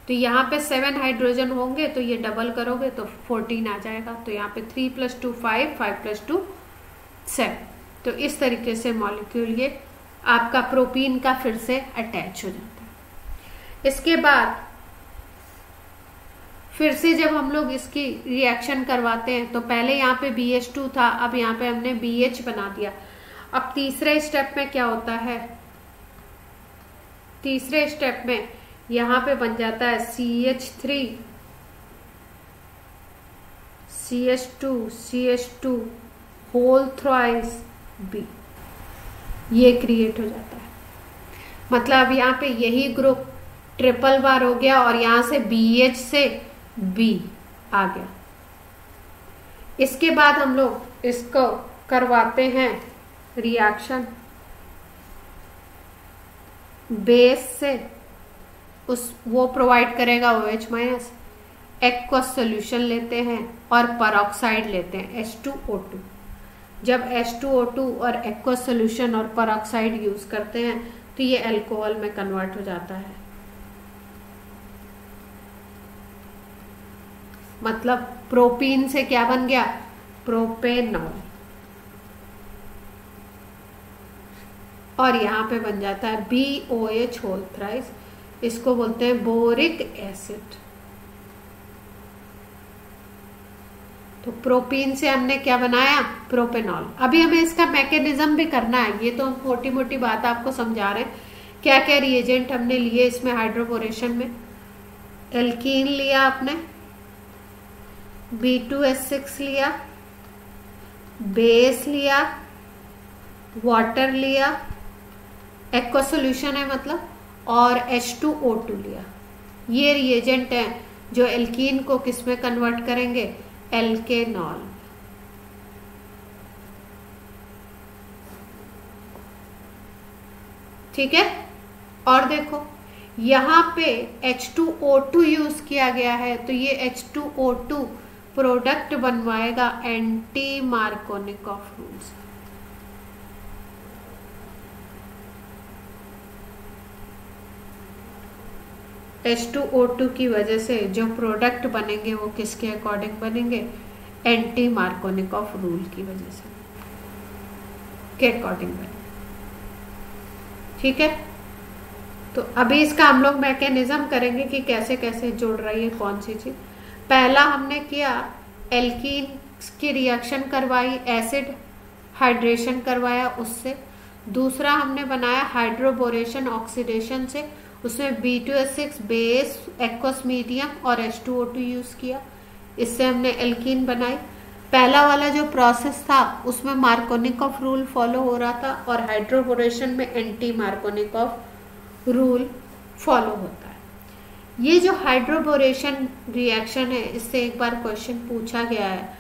Speaker 1: तो यहाँ पे 7 हाइड्रोजन होंगे तो ये डबल करोगे तो 14 आ जाएगा। तो यहाँ पे 3 + 2 5 5 + 2 7। तो इस तरीके से मॉलिक्यूल ये आपका प्रोपीन का फिर से अटैच हो जाता है। इसके बाद फिर से जब हम लोग इसकी रिएक्शन करवाते हैं तो पहले यहाँ पे BH2 था, अब यहाँ पे हमने BH बना दिया। अब तीसरे स्टेप में क्या होता है, तीसरे स्टेप में यहाँ पे बन जाता है CH3 CH2 CH2 whole thrice B, ये क्रिएट हो जाता है। मतलब यहाँ पे यही ग्रुप ट्रिपल बार हो गया और यहां से BH से B आ गया। इसके बाद हम लोग इसको करवाते हैं रिएक्शन बेस से, उस वो प्रोवाइड करेगा OH-, एक्वस सोल्यूशन लेते हैं और परऑक्साइड लेते हैं H2O2। जब H2O2 और एक्वस सोल्यूशन और परऑक्साइड यूज करते हैं तो ये अल्कोहल में कन्वर्ट हो जाता है। मतलब प्रोपीन से क्या बन गया प्रोपेनॉल, और यहां पे बन जाता है BOH होल थ्राइस, इसको बोलते हैं बोरिक एसिड। तो प्रोपीन से हमने क्या बनाया प्रोपेनॉल। अभी हमें इसका मैकेनिज्म भी करना है, ये तो हम मोटी मोटी बात आपको समझा रहे हैं। क्या क्या रिएजेंट हमने लिए इसमें हाइड्रोबोरेशन में, एल्कीन लिया आपने, B2H6 लिया, बेस लिया, वाटर लिया, एक्वा सोल्यूशन है मतलब, और H2O2 लिया। ये रिएजेंट हैं जो एल्कीन को किस में कन्वर्ट करेंगे एल्केनॉल। ठीक है। और देखो यहां पे H2O2 यूज किया गया है, तो ये H2O2 प्रोडक्ट बनवाएगा एंटी मार्कोनिकॉफ रूल्स। H2O2 की वजह से जो प्रोडक्ट बनेंगे वो किसके अकॉर्डिंग बनेंगे एंटी मार्कोनिकॉफ रूल की वजह से के अकॉर्डिंग बनेंगे। ठीक है। तो अभी इसका हम लोग मैकेनिज्म करेंगे कि कैसे कैसे जुड़ रही है कौन सी चीज। पहला हमने किया एल्कीन की रिएक्शन करवाई, एसिड हाइड्रेशन करवाया उससे। दूसरा हमने बनाया हाइड्रोबोरेशन ऑक्सीडेशन से, उसमें B2H6 बेस, एक्वस मीडियम और H2O2 यूज किया, इससे हमने एल्कीन बनाई। पहला वाला जो प्रोसेस था उसमें मार्कोनिकॉफ रूल फॉलो हो रहा था और हाइड्रोबोरेशन में एंटी मार्कोनिकॉफ रूल फॉलो होता है। ये जो हाइड्रोबोरेशन रिएक्शन है, इससे एक बार क्वेश्चन पूछा गया है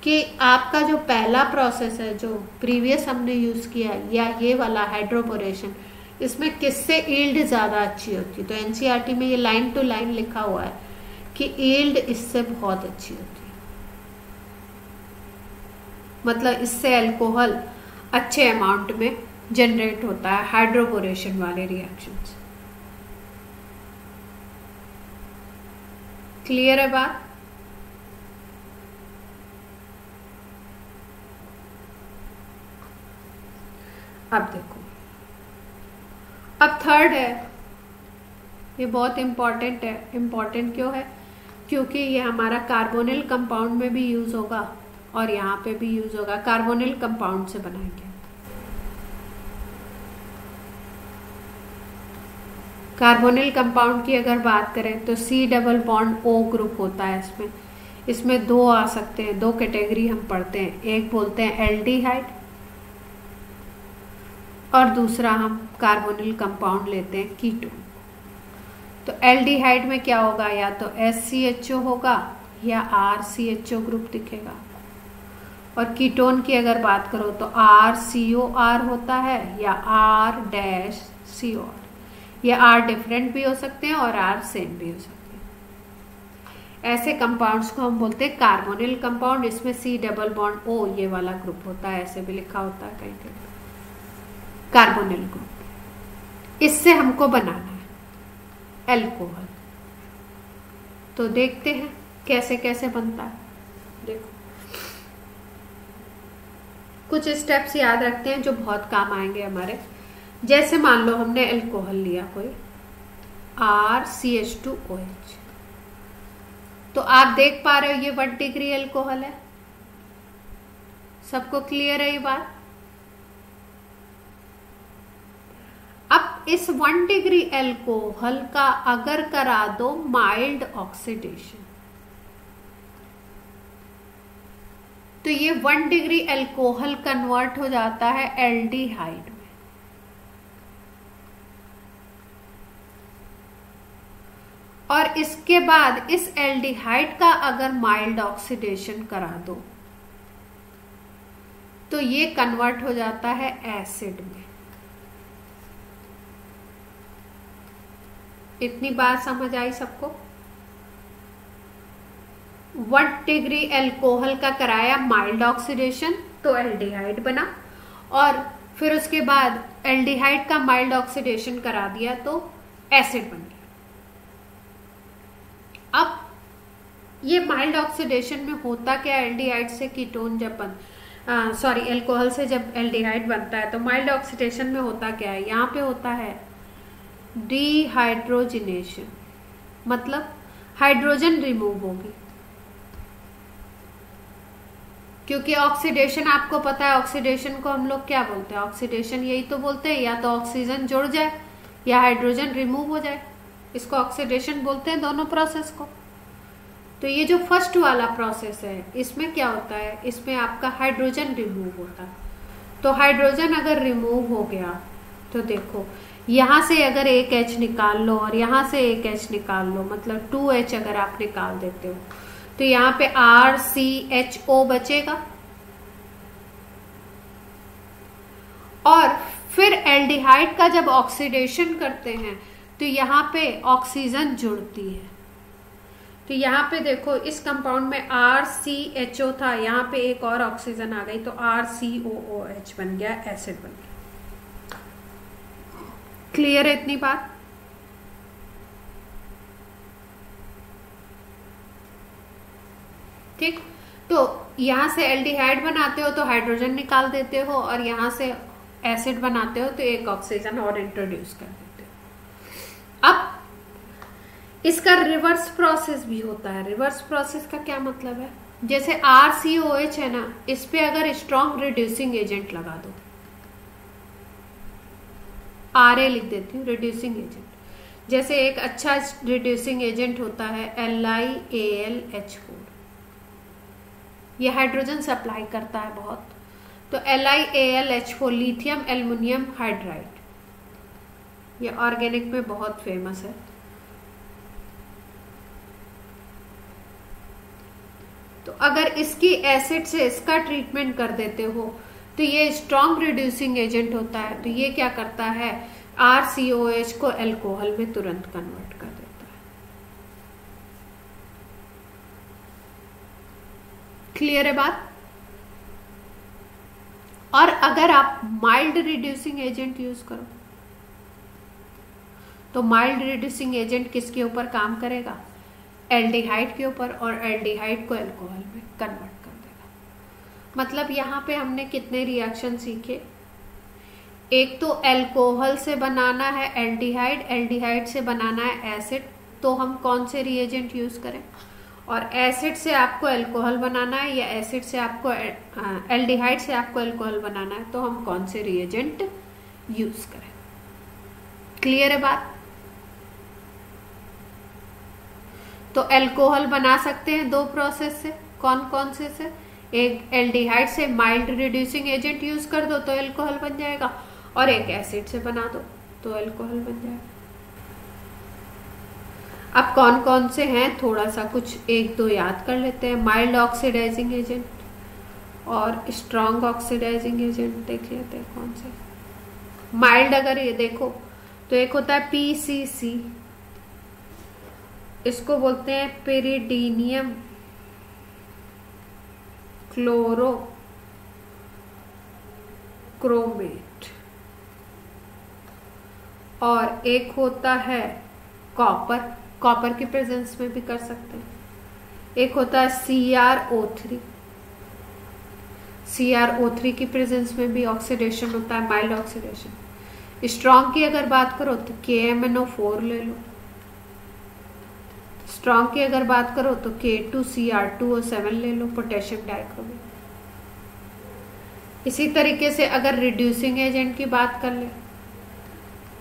Speaker 1: कि आपका जो पहला प्रोसेस है जो प्रीवियस हमने यूज किया या ये वाला हाइड्रोबोरेशन, इसमें किससे ईल्ड ज्यादा अच्छी होती है। तो एनसीईआरटी में ये लाइन टू लाइन लिखा हुआ है कि ईल्ड इससे बहुत अच्छी होती है, मतलब इससे अल्कोहल अच्छे अमाउंट में जनरेट होता है हाइड्रोबोरेशन वाले रिएक्शंस। क्लियर है बात? अब देखो, अब थर्ड है, ये बहुत इंपॉर्टेंट है। इंपॉर्टेंट क्यों है? क्योंकि ये हमारा कार्बोनिल कंपाउंड में भी यूज होगा और यहाँ पे भी यूज होगा। कार्बोनिल कंपाउंड से बनाएंगे। कार्बोनिल कंपाउंड की अगर बात करें तो C double bond O group होता है इसमें। इसमें दो आ सकते हैं, दो कैटेगरी हम पढ़ते हैं। एक बोलते हैं एल्डिहाइड और दूसरा हम कार्बोनिल कंपाउंड लेते हैं कीटोन। तो एल्डिहाइड में क्या होगा? या तो SCHO होगा या RCHO ग्रुप दिखेगा। और कीटोन की अगर बात करो तो RCOR होता है या R-COR। ये R डिफरेंट भी हो सकते हैं और R सेम भी हो सकते हैं। ऐसे कंपाउंड्स को हम बोलते हैं कार्बोनिल कंपाउंड। इसमें C डबल बॉन्ड O ये वाला ग्रुप होता है, ऐसे भी लिखा होता है कहीं कहीं, कार्बोनिल ग्रुप। इससे हमको बनाना है अल्कोहल। तो देखते हैं कैसे कैसे बनता है। देखो, कुछ स्टेप्स याद रखते हैं जो बहुत काम आएंगे हमारे। जैसे मान लो हमने अल्कोहल लिया कोई RCH2OH, तो आप देख पा रहे हो ये 1 डिग्री अल्कोहल है। सबको क्लियर है ये बात? अब इस 1 डिग्री अल्कोहल का अगर करा दो माइल्ड ऑक्सीडेशन, तो ये 1 डिग्री अल्कोहल कन्वर्ट हो जाता है एल्डिहाइड में। और इसके बाद इस एल्डिहाइड का अगर माइल्ड ऑक्सीडेशन करा दो तो ये कन्वर्ट हो जाता है एसिड में। इतनी बात समझ आई सबको? 1 डिग्री अल्कोहल का कराया माइल्ड ऑक्सीडेशन तो एल्डिहाइड बना, और फिर उसके बाद एल्डिहाइड का माइल्ड ऑक्सीडेशन करा दिया तो एसिड बन गया। अब ये माइल्ड ऑक्सीडेशन में होता क्या? एल्डिहाइड से कीटोन जब अल्कोहल से जब एल्डिहाइड बनता है तो माइल्ड ऑक्सीडेशन में होता क्या है? यहाँ पे होता है डिहाइड्रोजिनेशन, मतलब हाइड्रोजन रिमूव होगी। क्योंकि ऑक्सीडेशन आपको पता है, ऑक्सीडेशन को हम लोग क्या बोलते हैं? ऑक्सीडेशन यही तो बोलते हैं, या तो ऑक्सीजन जुड़ जाए या हाइड्रोजन रिमूव हो जाए, इसको ऑक्सीडेशन बोलते हैं, दोनों प्रोसेस को। तो ये जो फर्स्ट वाला प्रोसेस है इसमें क्या होता है? इसमें आपका हाइड्रोजन रिमूव होता है। तो हाइड्रोजन अगर रिमूव हो गया तो देखो, यहां से अगर एक H निकाल लो और यहां से एक H निकाल लो, मतलब 2H अगर आप निकाल देते हो तो यहाँ पे RCHO बचेगा। और फिर एल्डिहाइड का जब ऑक्सीडेशन करते हैं तो यहाँ पे ऑक्सीजन जुड़ती है। तो यहाँ पे देखो, इस कंपाउंड में RCHO था, यहाँ पे एक और ऑक्सीजन आ गई तो RCOOH बन गया, एसिड बन गया। क्लियर है इतनी बात? ठीक। तो यहां से एल्डिहाइड बनाते हो तो हाइड्रोजन निकाल देते हो, और यहां से एसिड बनाते हो तो एक ऑक्सीजन और इंट्रोड्यूस कर देते हो। अब इसका रिवर्स प्रोसेस भी होता है। रिवर्स प्रोसेस का क्या मतलब है? जैसे RCOH है ना, इस पे अगर स्ट्रॉन्ग रिड्यूसिंग एजेंट लगा दो, RA लिख देती हूँ, रिड्यूसिंग एजेंट। जैसे एक अच्छा रिड्यूसिंग एजेंट होता है LiAlH4, ये हाइड्रोजन सप्लाई करता है बहुत। तो LiAlH4 लिथियम एल्युमिनियम हाइड्राइड, ये ऑर्गेनिक में बहुत फेमस है। तो अगर इसकी एसिड से इसका ट्रीटमेंट कर देते हो तो ये स्ट्रॉन्ग रिड्यूसिंग एजेंट होता है। तो ये क्या करता है? RCOH को अल्कोहल में तुरंत कन्वर्ट कर देता है। क्लियर है बात? और अगर आप माइल्ड रिड्यूसिंग एजेंट यूज करो तो माइल्ड रिड्यूसिंग एजेंट किसके ऊपर काम करेगा? एल्डिहाइड के ऊपर और एल्डिहाइड को अल्कोहल में कन्वर्ट कर देगा। मतलब यहाँ पे हमने कितने रिएक्शन सीखे, एक तो अल्कोहल से बनाना है एल्डिहाइड, एल्डिहाइड से बनाना है एसिड, तो हम कौन से रिएजेंट यूज करें, और एसिड से आपको अल्कोहल बनाना है या एसिड से आपको एल्डिहाइड से आपको अल्कोहल बनाना है, तो हम कौन से रिएजेंट यूज करें। क्लियर है बात। तो अल्कोहल बना सकते हैं दो प्रोसेस से, कौन कौन से एक एल्डिहाइड से माइल्ड रिड्यूसिंग एजेंट यूज कर दो तो अल्कोहल बन जाएगा, और एक एसिड से बना दो तो अल्कोहल बन जाएगा। अब कौन कौन से हैं थोड़ा सा कुछ एक दो याद कर लेते हैं। माइल्ड ऑक्सीडाइजिंग एजेंट और स्ट्रॉन्ग ऑक्सीडाइजिंग एजेंट देख लेते हैं कौन से। माइल्ड अगर ये देखो तो एक होता है PCC, इसको बोलते हैं पेरिडीनियम क्लोरोक्रोमेट, और एक होता है कॉपर, कॉपर की प्रेजेंस में भी कर सकते हैं। एक होता है CrO3, CrO3 की प्रेजेंस में भी ऑक्सीडेशन होता है, माइल्ड ऑक्सीडेशन। स्ट्रॉन्ग की अगर बात करो तो KMnO4 ले लो, स्ट्रॉन्ग की अगर बात करो तो K2Cr2O7 ले लो, पोटेशियम डाइक्रोमेट। इसी तरीके से अगर रिड्यूसिंग एजेंट की बात कर ले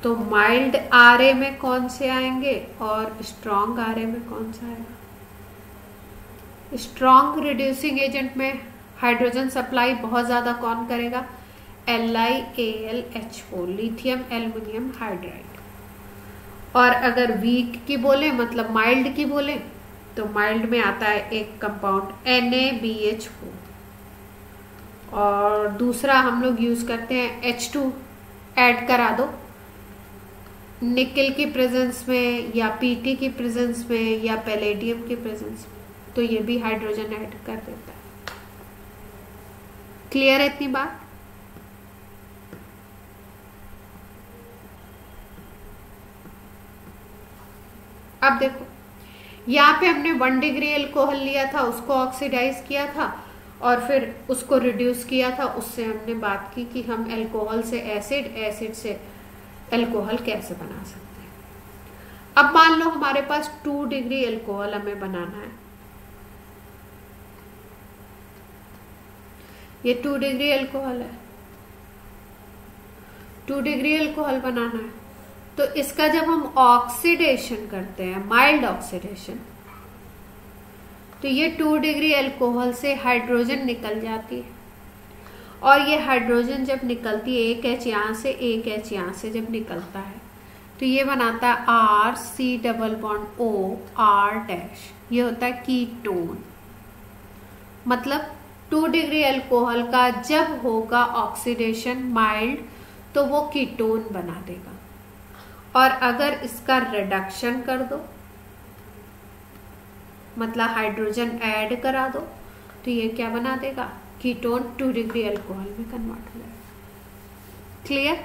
Speaker 1: तो माइल्ड RA में कौन से आएंगे और स्ट्रॉन्ग RA में कौन सा आएगा। स्ट्रॉन्ग रिड्यूसिंग एजेंट में हाइड्रोजन सप्लाई बहुत ज्यादा कौन करेगा, LiAlH4, लिथियम एल्युमिनियम हाइड्राइड। और अगर वीक की बोले मतलब माइल्ड की बोले तो माइल्ड में आता है एक कंपाउंड NaBH4, और दूसरा हम लोग यूज करते हैं H2 ऐड करा दो निकल की प्रेजेंस में या Pt की प्रेजेंस में या पैलेडियम की प्रेजेंस में, तो ये भी हाइड्रोजन ऐड कर देता है। क्लियर है इतनी बात। अब देखो यहाँ पे हमने 1 डिग्री अल्कोहल लिया था, उसको ऑक्सीडाइज किया था और फिर उसको रिड्यूस किया था। उससे हमने बात की कि हम अल्कोहल से एसिड, एसिड से अल्कोहल कैसे बना सकते हैं। अब मान लो हमारे पास 2 डिग्री अल्कोहल हमें बनाना है, ये 2 डिग्री अल्कोहल है, 2 डिग्री अल्कोहल बनाना है। तो इसका जब हम ऑक्सीडेशन करते हैं, माइल्ड ऑक्सीडेशन, तो ये 2 डिग्री अल्कोहल से हाइड्रोजन निकल जाती है, और ये हाइड्रोजन जब निकलती है, एक H यहाँ से एक H यहाँ से जब निकलता है तो ये बनाता है RC⋯OR', ये होता है कीटोन। मतलब 2 डिग्री अल्कोहल का जब होगा ऑक्सीडेशन माइल्ड तो वो कीटोन बना देगा, और अगर इसका रिडक्शन कर दो मतलब हाइड्रोजन ऐड करा दो तो ये क्या बना देगा, कीटोन 2 डिग्री अल्कोहल में कन्वर्ट हो जाएगा। क्लियर।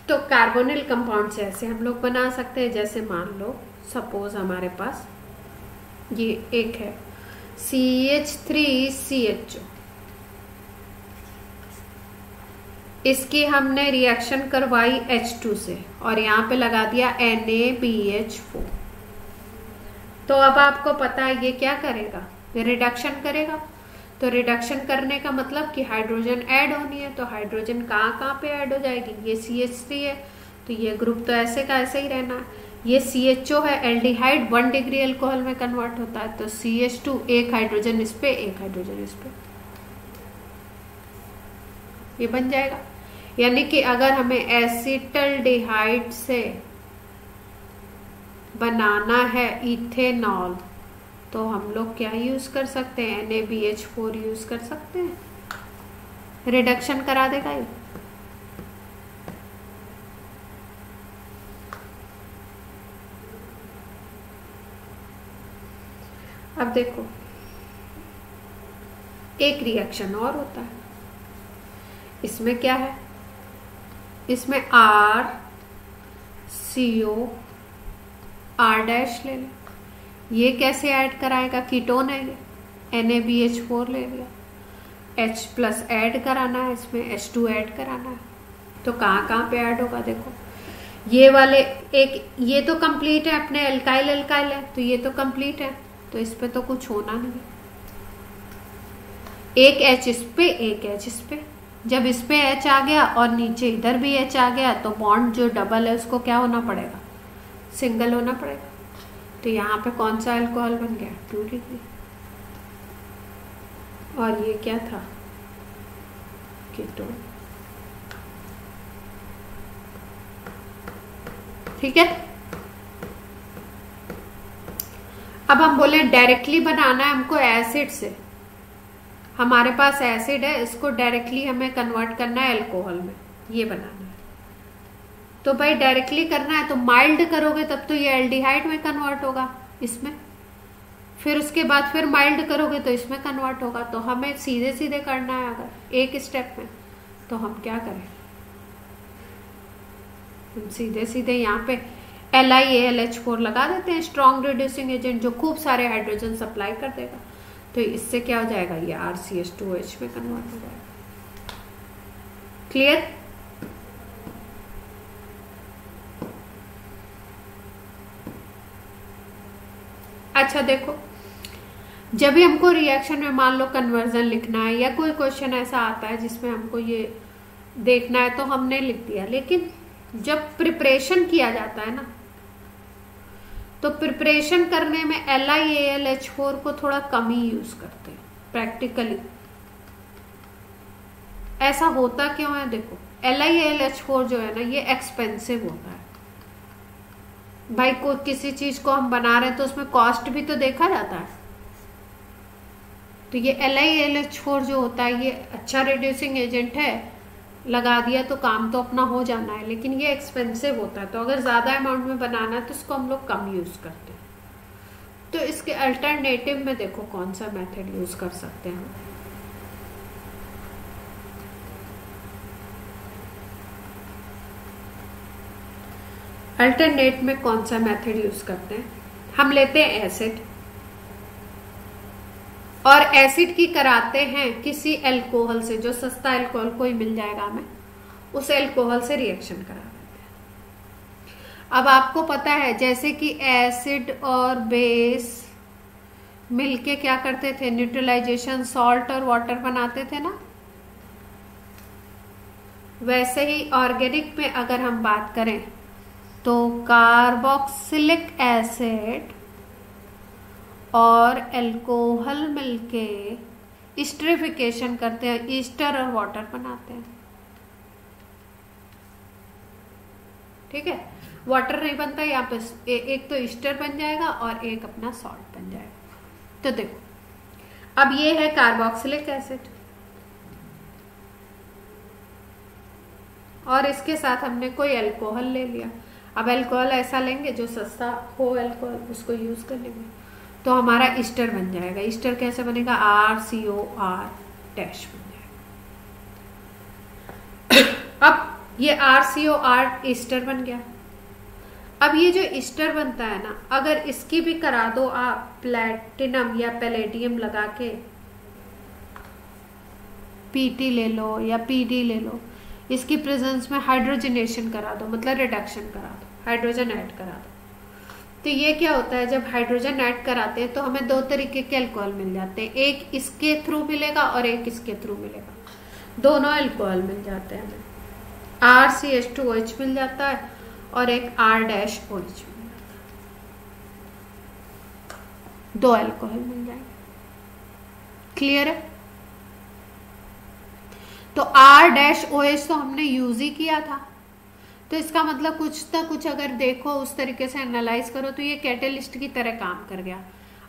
Speaker 1: तो कार्बोनिल कंपाउंड से ऐसे हम लोग बना सकते हैं, जैसे मान लो सपोज हमारे पास ये एक है CH3CHO, इसकी हमने रिएक्शन करवाई H2 से और यहाँ पे लगा दिया NaBH4। तो अब आपको पता है ये क्या करेगा, ये रिडक्शन करेगा। तो रिडक्शन करने का मतलब कि हाइड्रोजन ऐड होनी है, तो हाइड्रोजन कहाँ कहाँ पे ऐड हो जाएगी, ये CH3 है तो ये ग्रुप तो ऐसे का ऐसे ही रहना है। ये CHO है, एल्डिहाइड 1 डिग्री अल्कोहल में कन्वर्ट होता है, तो CH2 एक हाइड्रोजन इस पे एक हाइड्रोजन इस पे, ये बन जाएगा। यानी कि अगर हमें एसिटल्डिहाइड से बनाना है इथेनॉल तो हम लोग क्या यूज कर सकते हैं, NaBH4 यूज कर सकते हैं, रिडक्शन करा देगा ये। अब देखो एक रिएक्शन और होता है, इसमें क्या है, इसमें R CO R डैश ले लें। ये कैसे ऐड कराएगा, कीटोन है ये, NaBH4 ले लिया। H प्लस ऐड कराना है, इसमें H2 ऐड कराना है। तो कहाँ कहाँ पे ऐड होगा देखो, ये वाले एक, ये तो कंप्लीट है, अपने एल्काइल एल्काइल है तो ये तो कंप्लीट है, तो इस पे तो कुछ होना नहीं। एक H इस पे, एक H इस पे। जब इस पे H आ गया और नीचे इधर भी H आ गया तो बॉन्ड जो डबल है उसको क्या होना पड़ेगा, सिंगल होना पड़ेगा। तो यहाँ पे कौन सा अल्कोहल बन गया, 2 डिग्री। और ये क्या था, कीटोन। ठीक है। अब हम बोले डायरेक्टली बनाना है हमको एसिड से, हमारे पास एसिड है, इसको डायरेक्टली हमें कन्वर्ट करना है अल्कोहल में, ये बनाना है। तो भाई डायरेक्टली करना है तो माइल्ड करोगे तब तो ये एल्डिहाइड में कन्वर्ट होगा इसमें, फिर उसके बाद फिर माइल्ड करोगे तो इसमें कन्वर्ट होगा। तो हमें सीधे सीधे करना है अगर एक स्टेप में, तो हम क्या करें, हम सीधे सीधे यहाँ पे LiAlH4 लगा देते हैं, स्ट्रॉन्ग रिड्यूसिंग एजेंट जो खूब सारे हाइड्रोजन सप्लाई कर देगा। तो इससे क्या हो जाएगा, ये RCH2OH में कन्वर्ट हो जाएगा। क्लियर। अच्छा देखो, जब भी हमको रिएक्शन में मान लो कन्वर्जन लिखना है या कोई क्वेश्चन ऐसा आता है जिसमें हमको ये देखना है तो हमने लिख दिया, लेकिन जब प्रिपरेशन किया जाता है ना, तो प्रिपरेशन करने में LiAlH4 को थोड़ा कम ही यूज करते हैं प्रैक्टिकली। ऐसा होता क्यों है, देखो LiAlH4 जो है ना ये एक्सपेंसिव होता है भाई। कोई किसी चीज को हम बना रहे हैं तो उसमें कॉस्ट भी तो देखा जाता है। तो ये LiAlH4 जो होता है ये अच्छा रिड्यूसिंग एजेंट है, लगा दिया तो काम तो अपना हो जाना है, लेकिन ये एक्सपेंसिव होता है। तो अगर ज्यादा अमाउंट में बनाना है तो इसको हम लोग कम यूज करते हैं। तो इसके अल्टरनेटिव में देखो कौन सा मेथड यूज कर सकते हैं हम। अल्टरनेट में कौन सा मेथड यूज करते हैं, हम लेते हैं एसिड, और एसिड की कराते हैं किसी अल्कोहल से, जो सस्ता अल्कोहल कोई मिल जाएगा हमें, उस अल्कोहल से रिएक्शन करा देते हैं। अब आपको पता है जैसे कि एसिड और बेस मिलके क्या करते थे, न्यूट्रलाइजेशन, सॉल्ट और वाटर बनाते थे ना, वैसे ही ऑर्गेनिक में अगर हम बात करें तो कार्बोक्सिलिक एसिड और अल्कोहल मिलके इस्टरिफिकेशन करते हैं, ईस्टर और वाटर बनाते हैं। ठीक है, वाटर नहीं बनता यहाँ पे, एक तो ईस्टर बन जाएगा और एक अपना सॉल्ट बन जाएगा। तो देखो अब ये है कार्बोक्सिलिक एसिड, और इसके साथ हमने कोई अल्कोहल ले लिया। अब अल्कोहल ऐसा लेंगे जो सस्ता हो अल्कोहल, उसको यूज कर लेंगे, तो हमारा ईस्टर बन जाएगा। ईस्टर कैसे बनेगा, RCOR डैश बन जाएगा। अब ये RCOR ईस्टर बन गया। अब ये जो ईस्टर बनता है ना, अगर इसकी भी करा दो आप प्लेटिनम या पैलेडियम लगा के, PT ले लो या PD ले लो, इसकी प्रेजेंस में हाइड्रोजनेशन करा दो, मतलब रिडक्शन करा दो, हाइड्रोजन ऐड करा दो। तो ये क्या होता है, जब हाइड्रोजन ऐड कराते हैं तो हमें दो तरीके के अल्कोहल मिल जाते हैं, एक इसके थ्रू मिलेगा और एक इसके थ्रू मिलेगा, दोनों अल्कोहल मिल जाते हैं हमें। RCH2OH मिल जाता है और एक R डैश OH मिल जाता है, दो अल्कोहल मिल जाएंगे। क्लियर है। तो R डैश OH तो हमने यूज ही किया था, तो इसका मतलब कुछ ना कुछ अगर देखो उस तरीके से एनालाइज करो तो ये कैटेलिस्ट की तरह काम कर गया।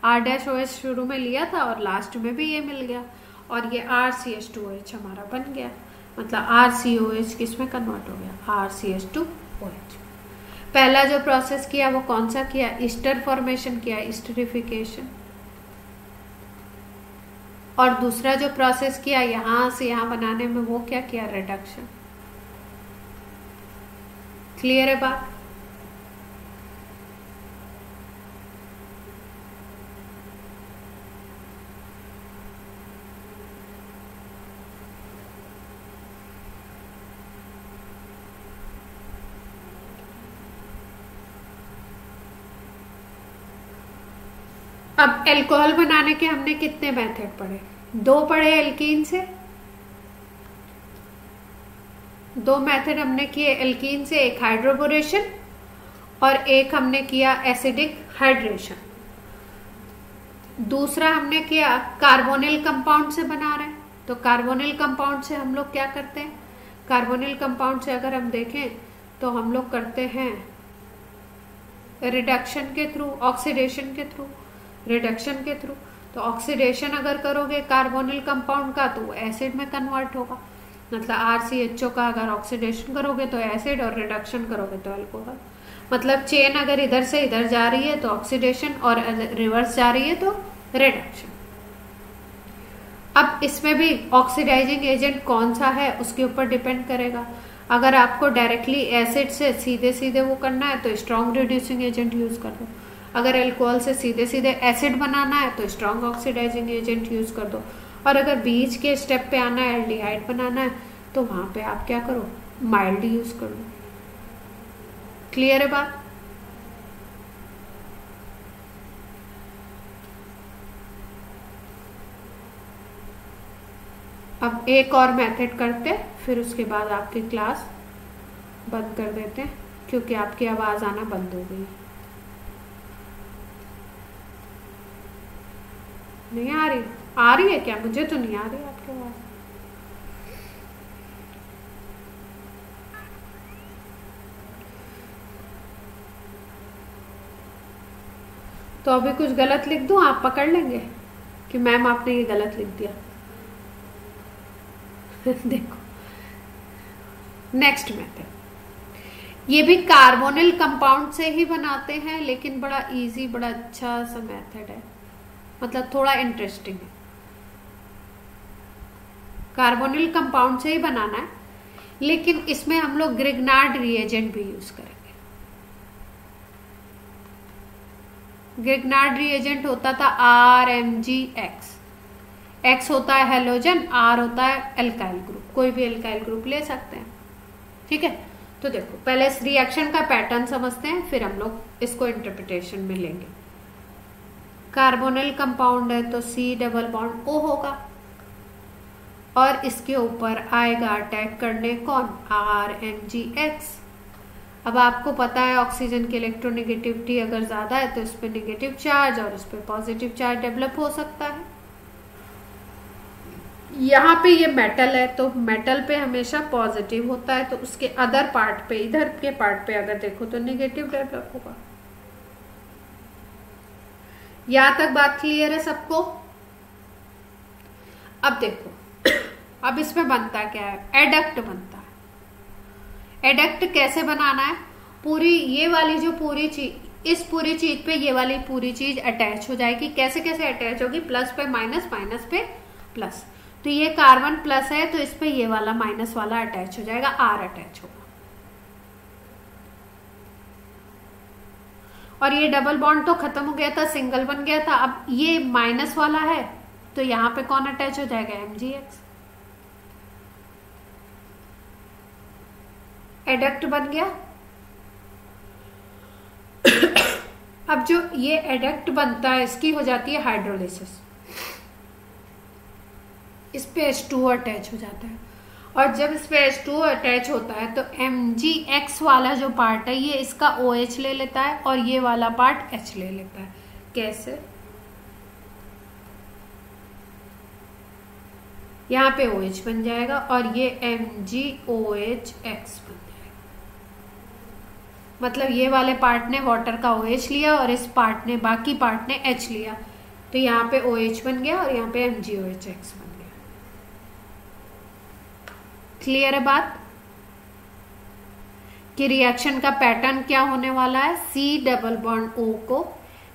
Speaker 1: R डैश OH शुरू में लिया था और लास्ट में भी ये मिल गया, और ये RCH2OH हमारा बन गया, मतलब RCOH किस में कन्वर्ट हो गया, RCH2OH। पहला जो प्रोसेस किया वो कौन सा किया, ईस्टर फॉर्मेशन किया, ईस्टरिफिकेशन। और दूसरा जो प्रोसेस किया यहां से यहां बनाने में, वो क्या किया, रिडक्शन। क्लियर है बात? अब एल्कोहल बनाने के हमने कितने मेथड पढ़े? 2 पढ़े एल्कीन से, 2 मेथड हमने किए एल्कीन से, एक हाइड्रोबोरेशन और एक हमने किया एसिडिक हाइड्रेशन। दूसरा हमने किया कार्बोनिल कंपाउंड से बना रहे हैं। तो कार्बोनिल कंपाउंड से हम लोग क्या करते हैं? कार्बोनिल कंपाउंड से अगर हम देखें तो हम लोग करते हैं रिडक्शन के थ्रू, ऑक्सीडेशन के थ्रू, रिडक्शन के थ्रू। तो ऑक्सीडेशन अगर करोगे कार्बोनिल कंपाउंड का तो एसिड में कन्वर्ट होगा, मतलब RCHO का अगर ऑक्सीडेशन करोगे तो एसिड और रिडक्शन करोगे तो अल्कोहल। मतलब चेन अगर इधर से इधर जा रही है तो ऑक्सीडेशन और रिवर्स जा रही है तो रिडक्शन। अब इसमें भी ऑक्सीडाइजिंग एजेंट कौन सा है उसके ऊपर डिपेंड करेगा। अगर आपको डायरेक्टली एसिड से सीधे सीधे वो करना है तो स्ट्रॉन्ग रिड्यूसिंग एजेंट यूज कर दो। अगर अल्कोहल से सीधे सीधे एसिड बनाना है तो स्ट्रॉन्ग ऑक्सीडाइजिंग एजेंट यूज कर दो। और अगर बीच के स्टेप पे आना है, एल्डिहाइड बनाना है, तो वहां पे आप क्या करो, माइल्ड यूज कर लो। क्लियर है बात? अब एक और मेथड करते, फिर उसके बाद आपकी क्लास बंद कर देते हैं क्योंकि आपकी आवाज आना बंद हो गई। नहीं आ रही? आ रही है क्या? मुझे तो नहीं आ रही आपकी आवाज। तो अभी कुछ गलत लिख दूं, आप पकड़ लेंगे कि मैम आपने ये गलत लिख दिया। देखो नेक्स्ट मेथड, ये भी कार्बोनिल कंपाउंड से ही बनाते हैं, लेकिन बड़ा इजी, बड़ा अच्छा सा मेथड है, मतलब थोड़ा इंटरेस्टिंग है। कार्बोनिल कंपाउंड से ही बनाना है, लेकिन इसमें हम लोग ग्रिग्नार्ड रिएजेंट भी यूज करेंगे। ग्रिग्नार्ड रिएजेंट होता था RMgX। X होता है हेलोजन, R होता है एल्काइल ग्रुप, कोई भी एल्काइल ग्रुप ले सकते हैं। ठीक है, तो देखो पहले इस रिएक्शन का पैटर्न समझते हैं, फिर हम लोग इसको इंटरप्रिटेशन में लेंगे। कार्बोनिल कंपाउंड है तो C डबल बॉन्ड O होगा और इसके ऊपर आएगा अटैक करने कौन, RMgX। अब आपको पता है ऑक्सीजन की इलेक्ट्रोनेगेटिविटी अगर ज्यादा है तो इस पे नेगेटिव चार्ज और इस पे पॉजिटिव चार्ज डेवलप हो सकता है। यहाँ पे ये मेटल है तो मेटल पे हमेशा पॉजिटिव होता है, तो उसके अदर पार्ट पे, इधर के पार्ट पे अगर देखो तो नेगेटिव डेवलप होगा। यहां तक बात क्लियर है सबको? अब देखो अब इसमें बनता क्या है, एडक्ट बनता है। एडक्ट कैसे बनाना है, पूरी ये वाली जो पूरी चीज, इस पूरी चीज पे ये वाली पूरी चीज अटैच हो जाएगी। कैसे कैसे अटैच होगी, प्लस पे माइनस, माइनस पे प्लस। तो ये कार्बन प्लस है तो इस पे ये वाला माइनस वाला अटैच हो जाएगा, R अटैच होगा। और ये डबल बॉन्ड तो खत्म हो गया था, सिंगल बन गया था। अब ये माइनस वाला है तो यहां पे कौन अटैच हो जाएगा, MgX। एडक्ट बन गया। अब जो ये एडक्ट बनता है इसकी हो जाती है हाइड्रोलिसिस। इस पे H2O अटैच हो जाता है, और जब इस पे H2O अटैच होता है तो MgX वाला जो पार्ट है ये इसका OH ले लेता है और ये वाला पार्ट H ले लेता है। कैसे, यहाँ पे OH बन जाएगा और ये MgOHX बन जाएगा। मतलब ये वाले पार्ट ने वाटर का OH लिया और इस पार्ट ने, बाकी पार्ट ने H लिया, तो यहाँ पे OH बन गया और यहाँ पे MgOHX बन गया। क्लियर है बात कि रिएक्शन का पैटर्न क्या होने वाला है। C डबल बॉन्ड O को,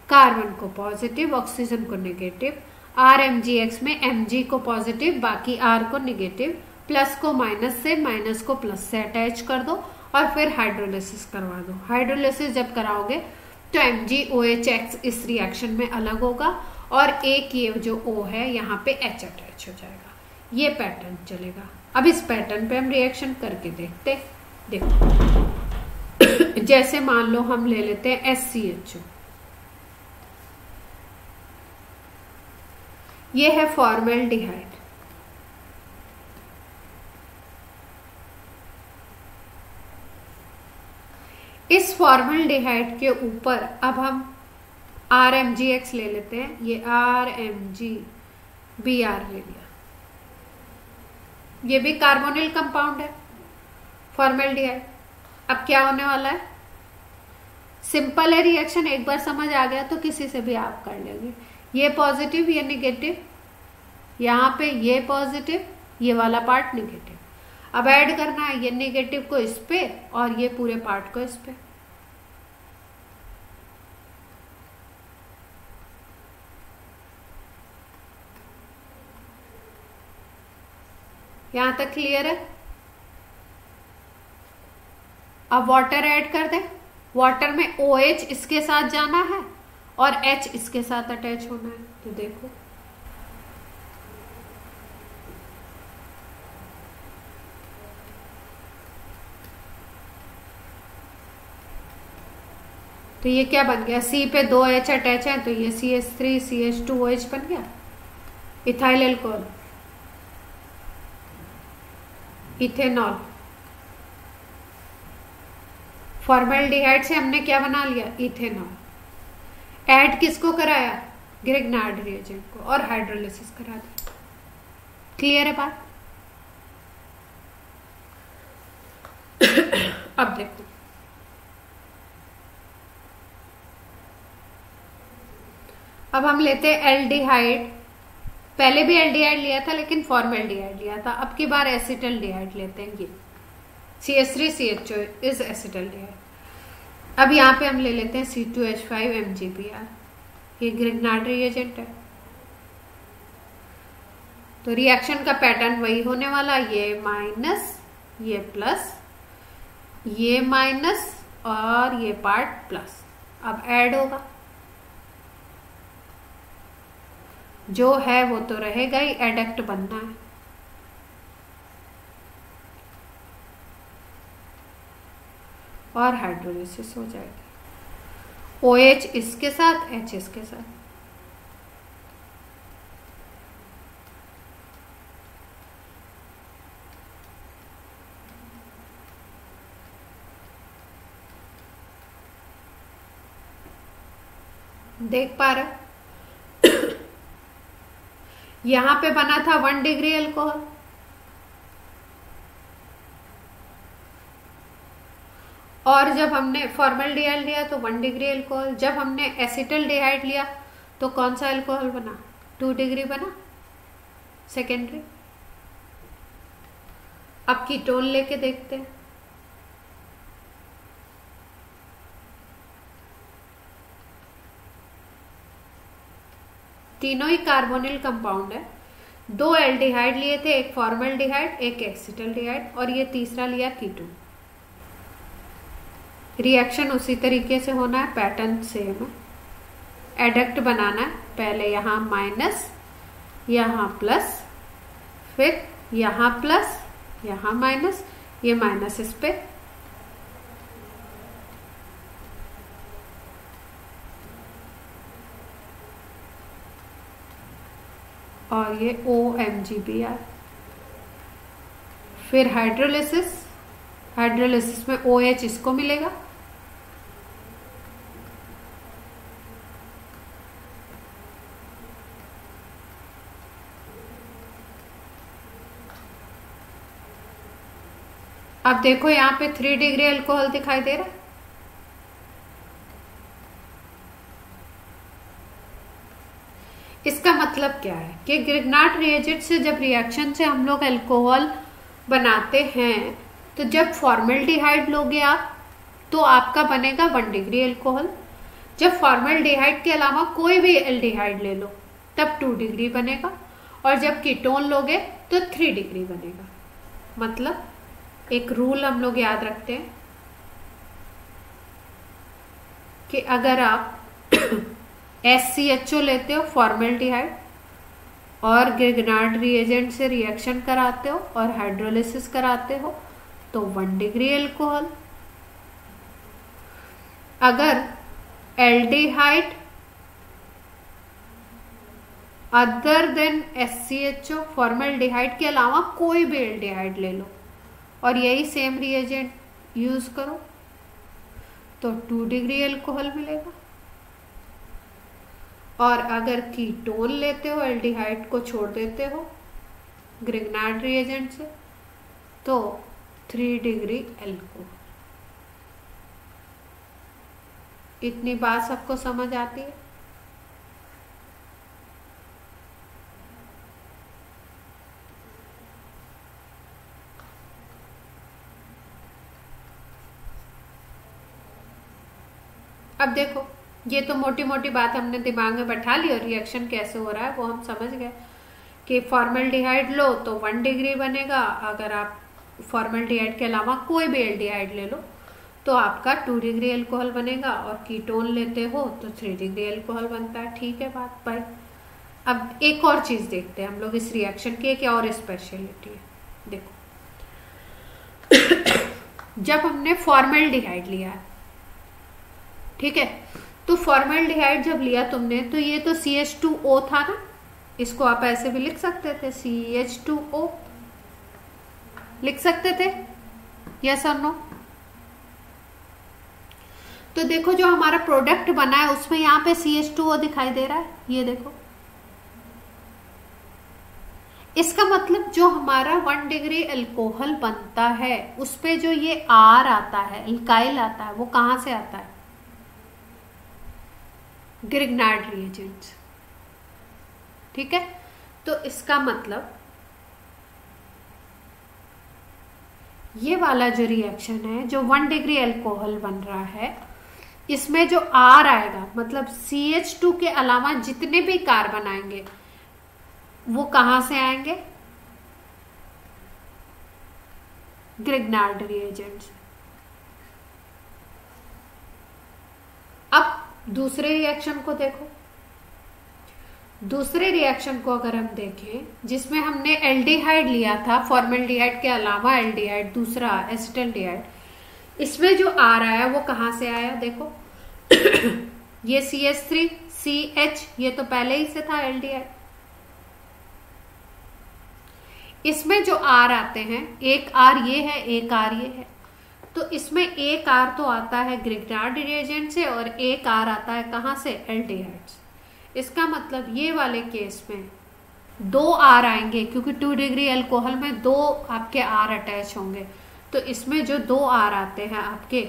Speaker 1: कार्बन को पॉजिटिव, ऑक्सीजन को नेगेटिव, RMgX में Mg को पॉजिटिव, बाकी R को नेगेटिव, प्लस को माइनस से, माइनस को प्लस से अटैच कर दो और फिर हाइड्रोलिसिस करवा दो। हाइड्रोलिसिस जब कराओगे तो MgOH इस रिएक्शन में अलग होगा और एक ये जो O है यहाँ पे H अटैच हो जाएगा। ये पैटर्न चलेगा। अब इस पैटर्न पे हम रिएक्शन करके देखते। देखो जैसे मान लो हम ले लेते हैं SCHO, ये है फॉर्मेल्डिहाइड। इस फॉर्मेल्डिहाइड के ऊपर अब हम RMgX ले लेते हैं। ये RMgBr ले लिया। ये भी कार्बोनिल कंपाउंड है फॉर्मेल्डिहाइड। अब क्या होने वाला है, सिंपल है रिएक्शन, एक बार समझ आ गया तो किसी से भी आप कर लेंगे। ये पॉजिटिव, ये निगेटिव, यहाँ पे ये पॉजिटिव, ये वाला पार्ट निगेटिव। अब ऐड करना है ये नेगेटिव को इस पे और ये पूरे पार्ट को इस पे। यहां तक क्लियर है। अब वाटर ऐड कर दे। वाटर में OH इसके साथ जाना है और H इसके साथ अटैच होना है। तो देखो तो ये क्या बन गया, C पे 2 H अटैच है तो ये CH3 CH2OH बन गया, इथाइल एल्कोहल, इथेनॉल। फॉर्मेल्डिहाइड से हमने क्या बना लिया, इथेनॉल। ऐड किसको कराया, ग्रिग्नार्ड रिएजेंट को, और हाइड्रोलिसिस करा दिया। क्लियर है बात। अब देखो अब हम लेते हैं एल्डिहाइड। पहले भी एल्डिहाइड लिया था लेकिन फॉर्मेल्डिहाइड लिया था। अब की बार एसिटल्डिहाइड लेते हैं। ये CH3 CHO इज एसिटल्डिहाइड। अब यहाँ पे हम ले लेते हैं C2H5 MgBr। ये ग्रिग्नार्ड रिएजेंट है तो रिएक्शन का पैटर्न वही होने वाला, ये माइनस, ये प्लस, ये माइनस और ये पार्ट प्लस। अब ऐड होगा, जो है वो तो रहेगा ही, एडक्ट बनना है। और हाइड्रोलिसिस हो जाएगी। OH इसके साथ, H इसके साथ। देख पा रहे, यहां पे बना था 1 डिग्री अल्कोहल, और जब हमने फॉर्मेल्डिहाइड लिया तो 1 डिग्री अल्कोहल। जब हमने एसिटल्डिहाइड लिया तो कौन सा अल्कोहल बना, 2 डिग्री बना, सेकेंडरी। अब कीटोन लेके देखते हैं। तीनों ही कार्बोनिल कंपाउंड है। 2 एल्डिहाइड लिए थे, एक फॉर्मेल्डिहाइड एक एसिटल्डिहाइड, और ये तीसरा लिया कीटोन। रिएक्शन उसी तरीके से होना है, पैटर्न सेम है। एडक्ट बनाना है, पहले यहां माइनस, यहां प्लस, फिर यहां प्लस, यहां माइनस, ये माइनस इस पे, और ये OMgBr। फिर हाइड्रोलिसिस, हाइड्रोलिसिस में OH इसको मिलेगा, अब देखो यहां पे 3 डिग्री अल्कोहल दिखाई दे रहा है। इसका मतलब क्या है कि ग्रिग्नार्ड रिएजेंट से जब रिएक्शन से हम लोग अल्कोहल बनाते हैं तो जब फॉर्मेल्डिहाइड लोगे आप तो आपका बनेगा 1 डिग्री अल्कोहल। जब फॉर्मेल्डिहाइड के अलावा कोई भी एल्डिहाइड ले लो तब 2 डिग्री बनेगा, और जब कीटोन लोगे तो 3 डिग्री बनेगा। मतलब एक रूल हम लोग याद रखते हैं कि अगर आप SCHO लेते हो फॉर्मेल्डिहाइड और गिरगनार्ड रिएजेंट से रिएक्शन कराते हो और हाइड्रोलिसिस कराते हो तो 1 डिग्री एल्कोहल। अगर aldehyde other than SCHO formaldehyde के अलावा कोई भी एल्डिहाइड ले लो और यही सेम रिएजेंट यूज करो तो 2 डिग्री एल्कोहल मिलेगा। और अगर कीटोन लेते हो, एल्डिहाइड को छोड़ देते हो ग्रिग्नार्ड रिएजेंट से तो 3 डिग्री एल्कोहल। इतनी बात सबको समझ आती है? अब देखो, ये तो मोटी मोटी बात हमने दिमाग में बैठा ली और रिएक्शन कैसे हो रहा है वो हम समझ गए कि फॉर्मेल्डिहाइड लो तो 1 डिग्री बनेगा, अगर आप फॉर्मेल्डिहाइड के अलावा कोई भी एल्डिहाइड ले लो तो आपका 2 डिग्री एल्कोहल बनेगा, और कीटोन लेते हो तो 3 डिग्री एल्कोहल बनता है। ठीक है बात भाई। अब एक और चीज देखते हैं हम लोग इस रिएक्शन की, एक और स्पेशलिटी है। देखो जब हमने फॉर्मेल्डिहाइड लिया, ठीक है, तो फॉर्मेल्डिहाइड जब लिया तुमने तो ये तो CH2O था ना, इसको आप ऐसे भी लिख सकते थे, CH2O लिख सकते थे, यस और नो? तो देखो जो हमारा प्रोडक्ट बना है उसमें यहां पे CH2O दिखाई दे रहा है, ये देखो। इसका मतलब जो हमारा 1 डिग्री अल्कोहल बनता है उस पे जो ये R आता है, अल्काइल आता है, वो कहां से आता है? Grignard reagents. ठीक है, तो इसका मतलब ये वाला जो रिएक्शन है, जो 1 डिग्री अल्कोहल बन रहा है, इसमें जो R आएगा मतलब CH2 के अलावा जितने भी कार्बन आएंगे वो कहां से आएंगे? ग्रिग्नार्ड रिएजेंट से। अब दूसरे रिएक्शन को देखो। दूसरे रिएक्शन को अगर हम देखें जिसमें हमने एल्डिहाइड लिया था, फॉर्मेल्डिहाइड के अलावा एल्डिहाइड, दूसरा एसिटल्डिहाइड, इसमें जो आ रहा है वो कहां से आया? देखो ये CH3 CH, ये तो पहले ही से था एल्डिहाइड। इसमें जो R आते हैं, एक R ये है, एक R ये है, तो इसमें एक R तो आता है ग्रिग्नार्ड रिएजेंट से और एक R आता है कहां से? एल्डिहाइड से। इसका मतलब ये वाले केस में 2 R आएंगे क्योंकि 2 डिग्री अल्कोहल में 2 आपके R अटैच होंगे, तो इसमें जो 2 R आते हैं आपके,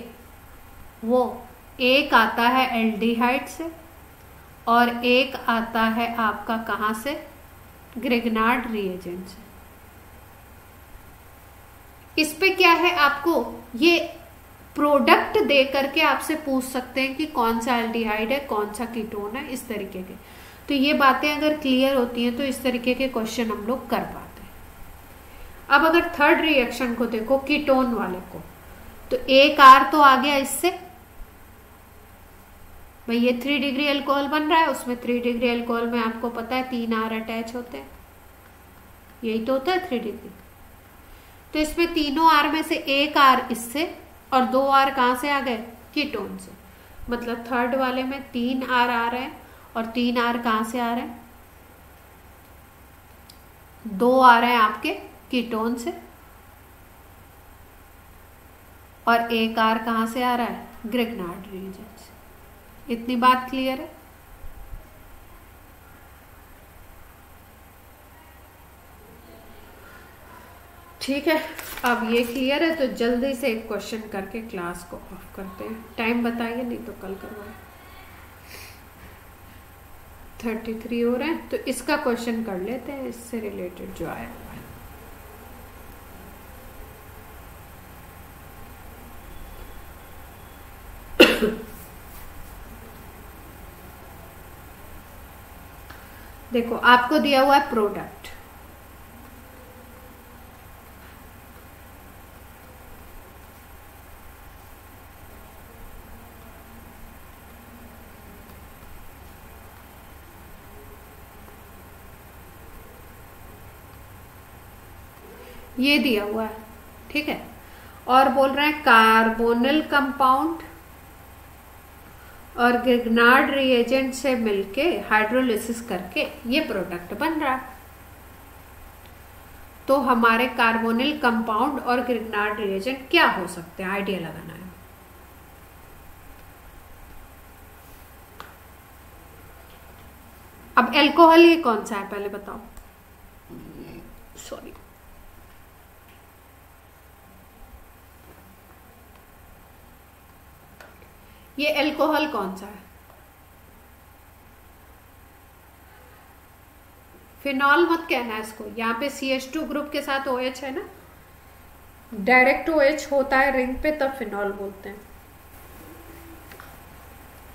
Speaker 1: वो एक आता है एल्डिहाइड से और एक आता है आपका कहां से? ग्रिग्नार्ड रिएजेंट से। इस पे क्या है, आपको ये प्रोडक्ट दे करके आपसे पूछ सकते हैं कि कौन सा एल्डिहाइड है, कौन सा कीटोन है, इस तरीके के। तो ये बातें अगर क्लियर होती हैं तो इस तरीके के क्वेश्चन हम लोग कर पाते हैं। अब अगर थर्ड रिएक्शन को देखो, कीटोन वाले को, तो एक R तो आ गया इससे, भाई ये 3 डिग्री अल्कोहल बन रहा है, उसमें 3 डिग्री अल्कोहल में आपको पता है 3 R अटैच होते हैं, यही तो होता है 3 डिग्री। तो इसमें तीनों R में से एक R इससे और 2 R कहां से आ गए? कीटोन से। मतलब थर्ड वाले में 3 R आ रहे हैं और 3 R कहां से आ रहे हैं? 2 आ रहे हैं आपके कीटोन से और एक R कहां से आ रहा है? ग्रिग्नार्ड रिएजेंट से। इतनी बात क्लियर है? ठीक है, अब ये क्लियर है तो जल्दी से एक क्वेश्चन करके क्लास को ऑफ करते हैं। टाइम बताइए, नहीं तो कल करवाएं। 33 हो रहे हैं, तो इसका क्वेश्चन कर लेते हैं, इससे रिलेटेड जो आया हुआ है। देखो आपको दिया हुआ है प्रोडक्ट, ये दिया हुआ है, ठीक है। और बोल रहे हैं कार्बोनिल कंपाउंड और ग्रिग्नार्ड रिएजेंट से मिलके हाइड्रोलिसिस करके ये प्रोडक्ट बन रहा है। तो हमारे कार्बोनिल कंपाउंड और ग्रिग्नार्ड रिएजेंट क्या हो सकते हैं, आइडिया लगाना है। अब एल्कोहल ये कौन सा है पहले बताओ, सॉरी, ये एल्कोहल कौन सा है? फिनॉल मत कहना है इसको, यहाँ पे CH2 ग्रुप के साथ OH है ना, डायरेक्ट OH होता है रिंग पे तब फिनॉल बोलते हैं।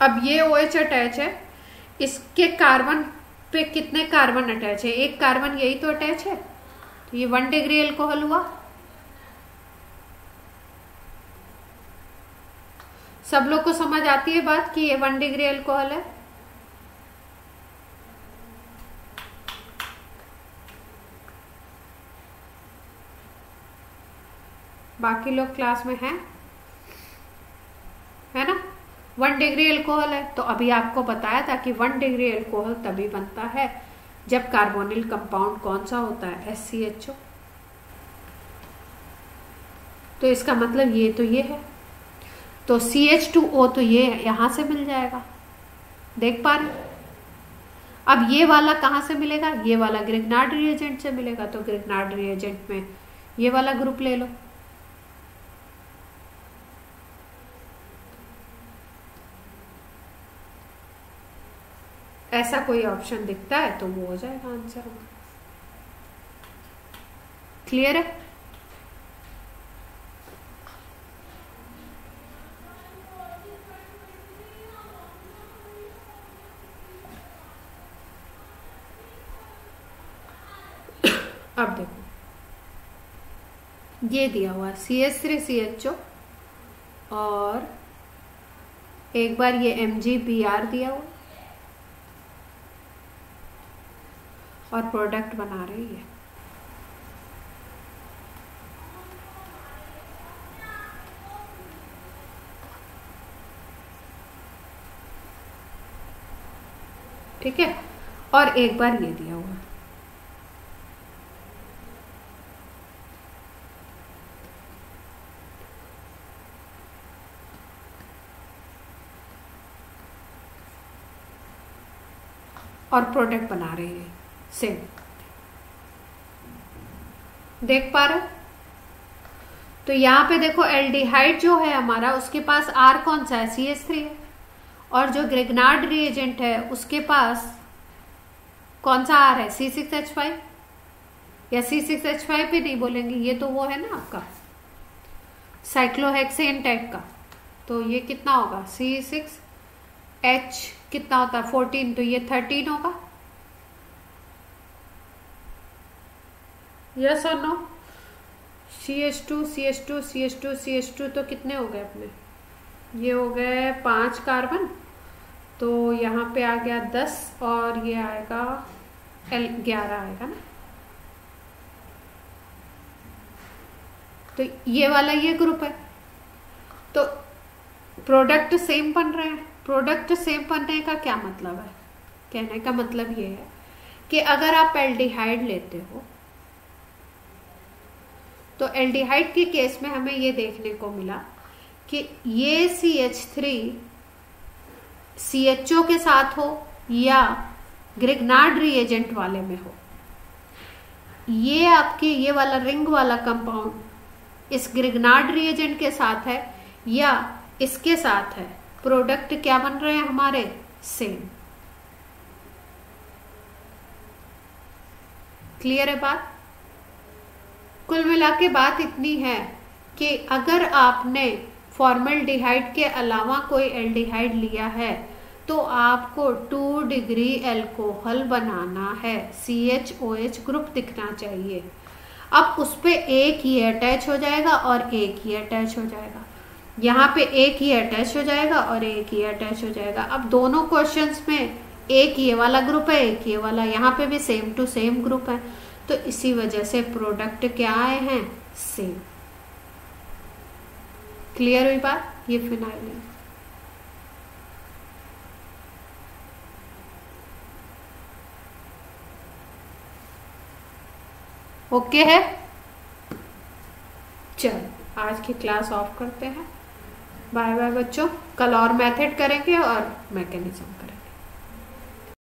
Speaker 1: अब ये OH अटैच है, इसके कार्बन पे कितने कार्बन अटैच है? एक कार्बन, यही तो अटैच है, तो ये 1 डिग्री एल्कोहल हुआ। सब लोग को समझ आती है बात कि ये 1 डिग्री एल्कोहल है? बाकी लोग क्लास में हैं, है ना? 1 डिग्री एल्कोहल है। तो अभी आपको बताया था कि 1 डिग्री एल्कोहल तभी बनता है जब कार्बोनिल कंपाउंड कौन सा होता है? SCHO। तो इसका मतलब ये तो ये है, तो CH2O तो ये यहां से मिल जाएगा, देख पा रहे? अब ये वाला कहां से मिलेगा? ये वाला ग्रिग्नार्ड रिएजेंट से मिलेगा, तो ग्रिग्नार्ड रिएजेंट में ये वाला ग्रुप ले लो। ऐसा कोई ऑप्शन दिखता है तो वो हो जाएगा आंसर। क्लियर है? अब देखो ये दिया हुआ CH3CHO और एक बार ये MgBr दिया हुआ और प्रोडक्ट बना रही है। ठीक है, और एक बार ये दिया हुआ, और प्रोडक्ट बना रही है सेम, देख पा रहे हो? तो यहां पे देखो एल्डिहाइड जो है हमारा, उसके पास R कौन सा है? CH3 है। और जो ग्रिग्नार्ड रिएजेंट है उसके पास कौन सा R है? C6H5, या C6H5 भी नहीं बोलेंगे, ये तो वो है ना आपका साइक्लोहेक्सेन टाइप का। तो ये कितना होगा? C6H कितना होता है? 14, तो ये 13 होगा। यस और no? CH2 CH2 CH2 CH2 तो कितने हो गए अपने? ये हो गए 5 कार्बन, तो यहाँ पे आ गया 10 और ये आएगा 11 आएगा ना। तो ये वाला ये ग्रुप है, तो प्रोडक्ट सेम बन रहे हैं। प्रोडक्ट सेम बनने का क्या मतलब है? कहने का मतलब ये है कि अगर आप एल्डिहाइड लेते हो तो एल्डिहाइड के केस में हमें ये देखने को मिला कि ये CH3 CHO के साथ हो या ग्रिग्नार्ड रिएजेंट वाले में हो, ये आपके ये वाला रिंग वाला कंपाउंड इस ग्रिग्नार्ड रिएजेंट के साथ है या इसके साथ है, प्रोडक्ट क्या बन रहे हैं हमारे? सेम। क्लियर है बात? कुल मिला के बात इतनी है कि अगर आपने फॉर्मल्डिहाइड के अलावा कोई एल्डिहाइड लिया है तो आपको 2 डिग्री एल्कोहल बनाना है, CHOH ग्रुप दिखना चाहिए। अब उस पे एक ही अटैच हो जाएगा और एक ही अटैच हो जाएगा, यहाँ पे एक ही अटैच हो जाएगा और एक ही अटैच हो जाएगा। अब दोनों क्वेश्चंस में एक ये वाला ग्रुप है, एक ये वाला, यहाँ पे भी सेम टू सेम ग्रुप है, तो इसी वजह से प्रोडक्ट क्या आए हैं, सेम। क्लियर हुई बात, ये फिनाइल है। ओके है। चल आज की क्लास ऑफ करते हैं। बाय बाय बच्चों, कल और मेथड करेंगे और मैकेनिज्म करेंगे।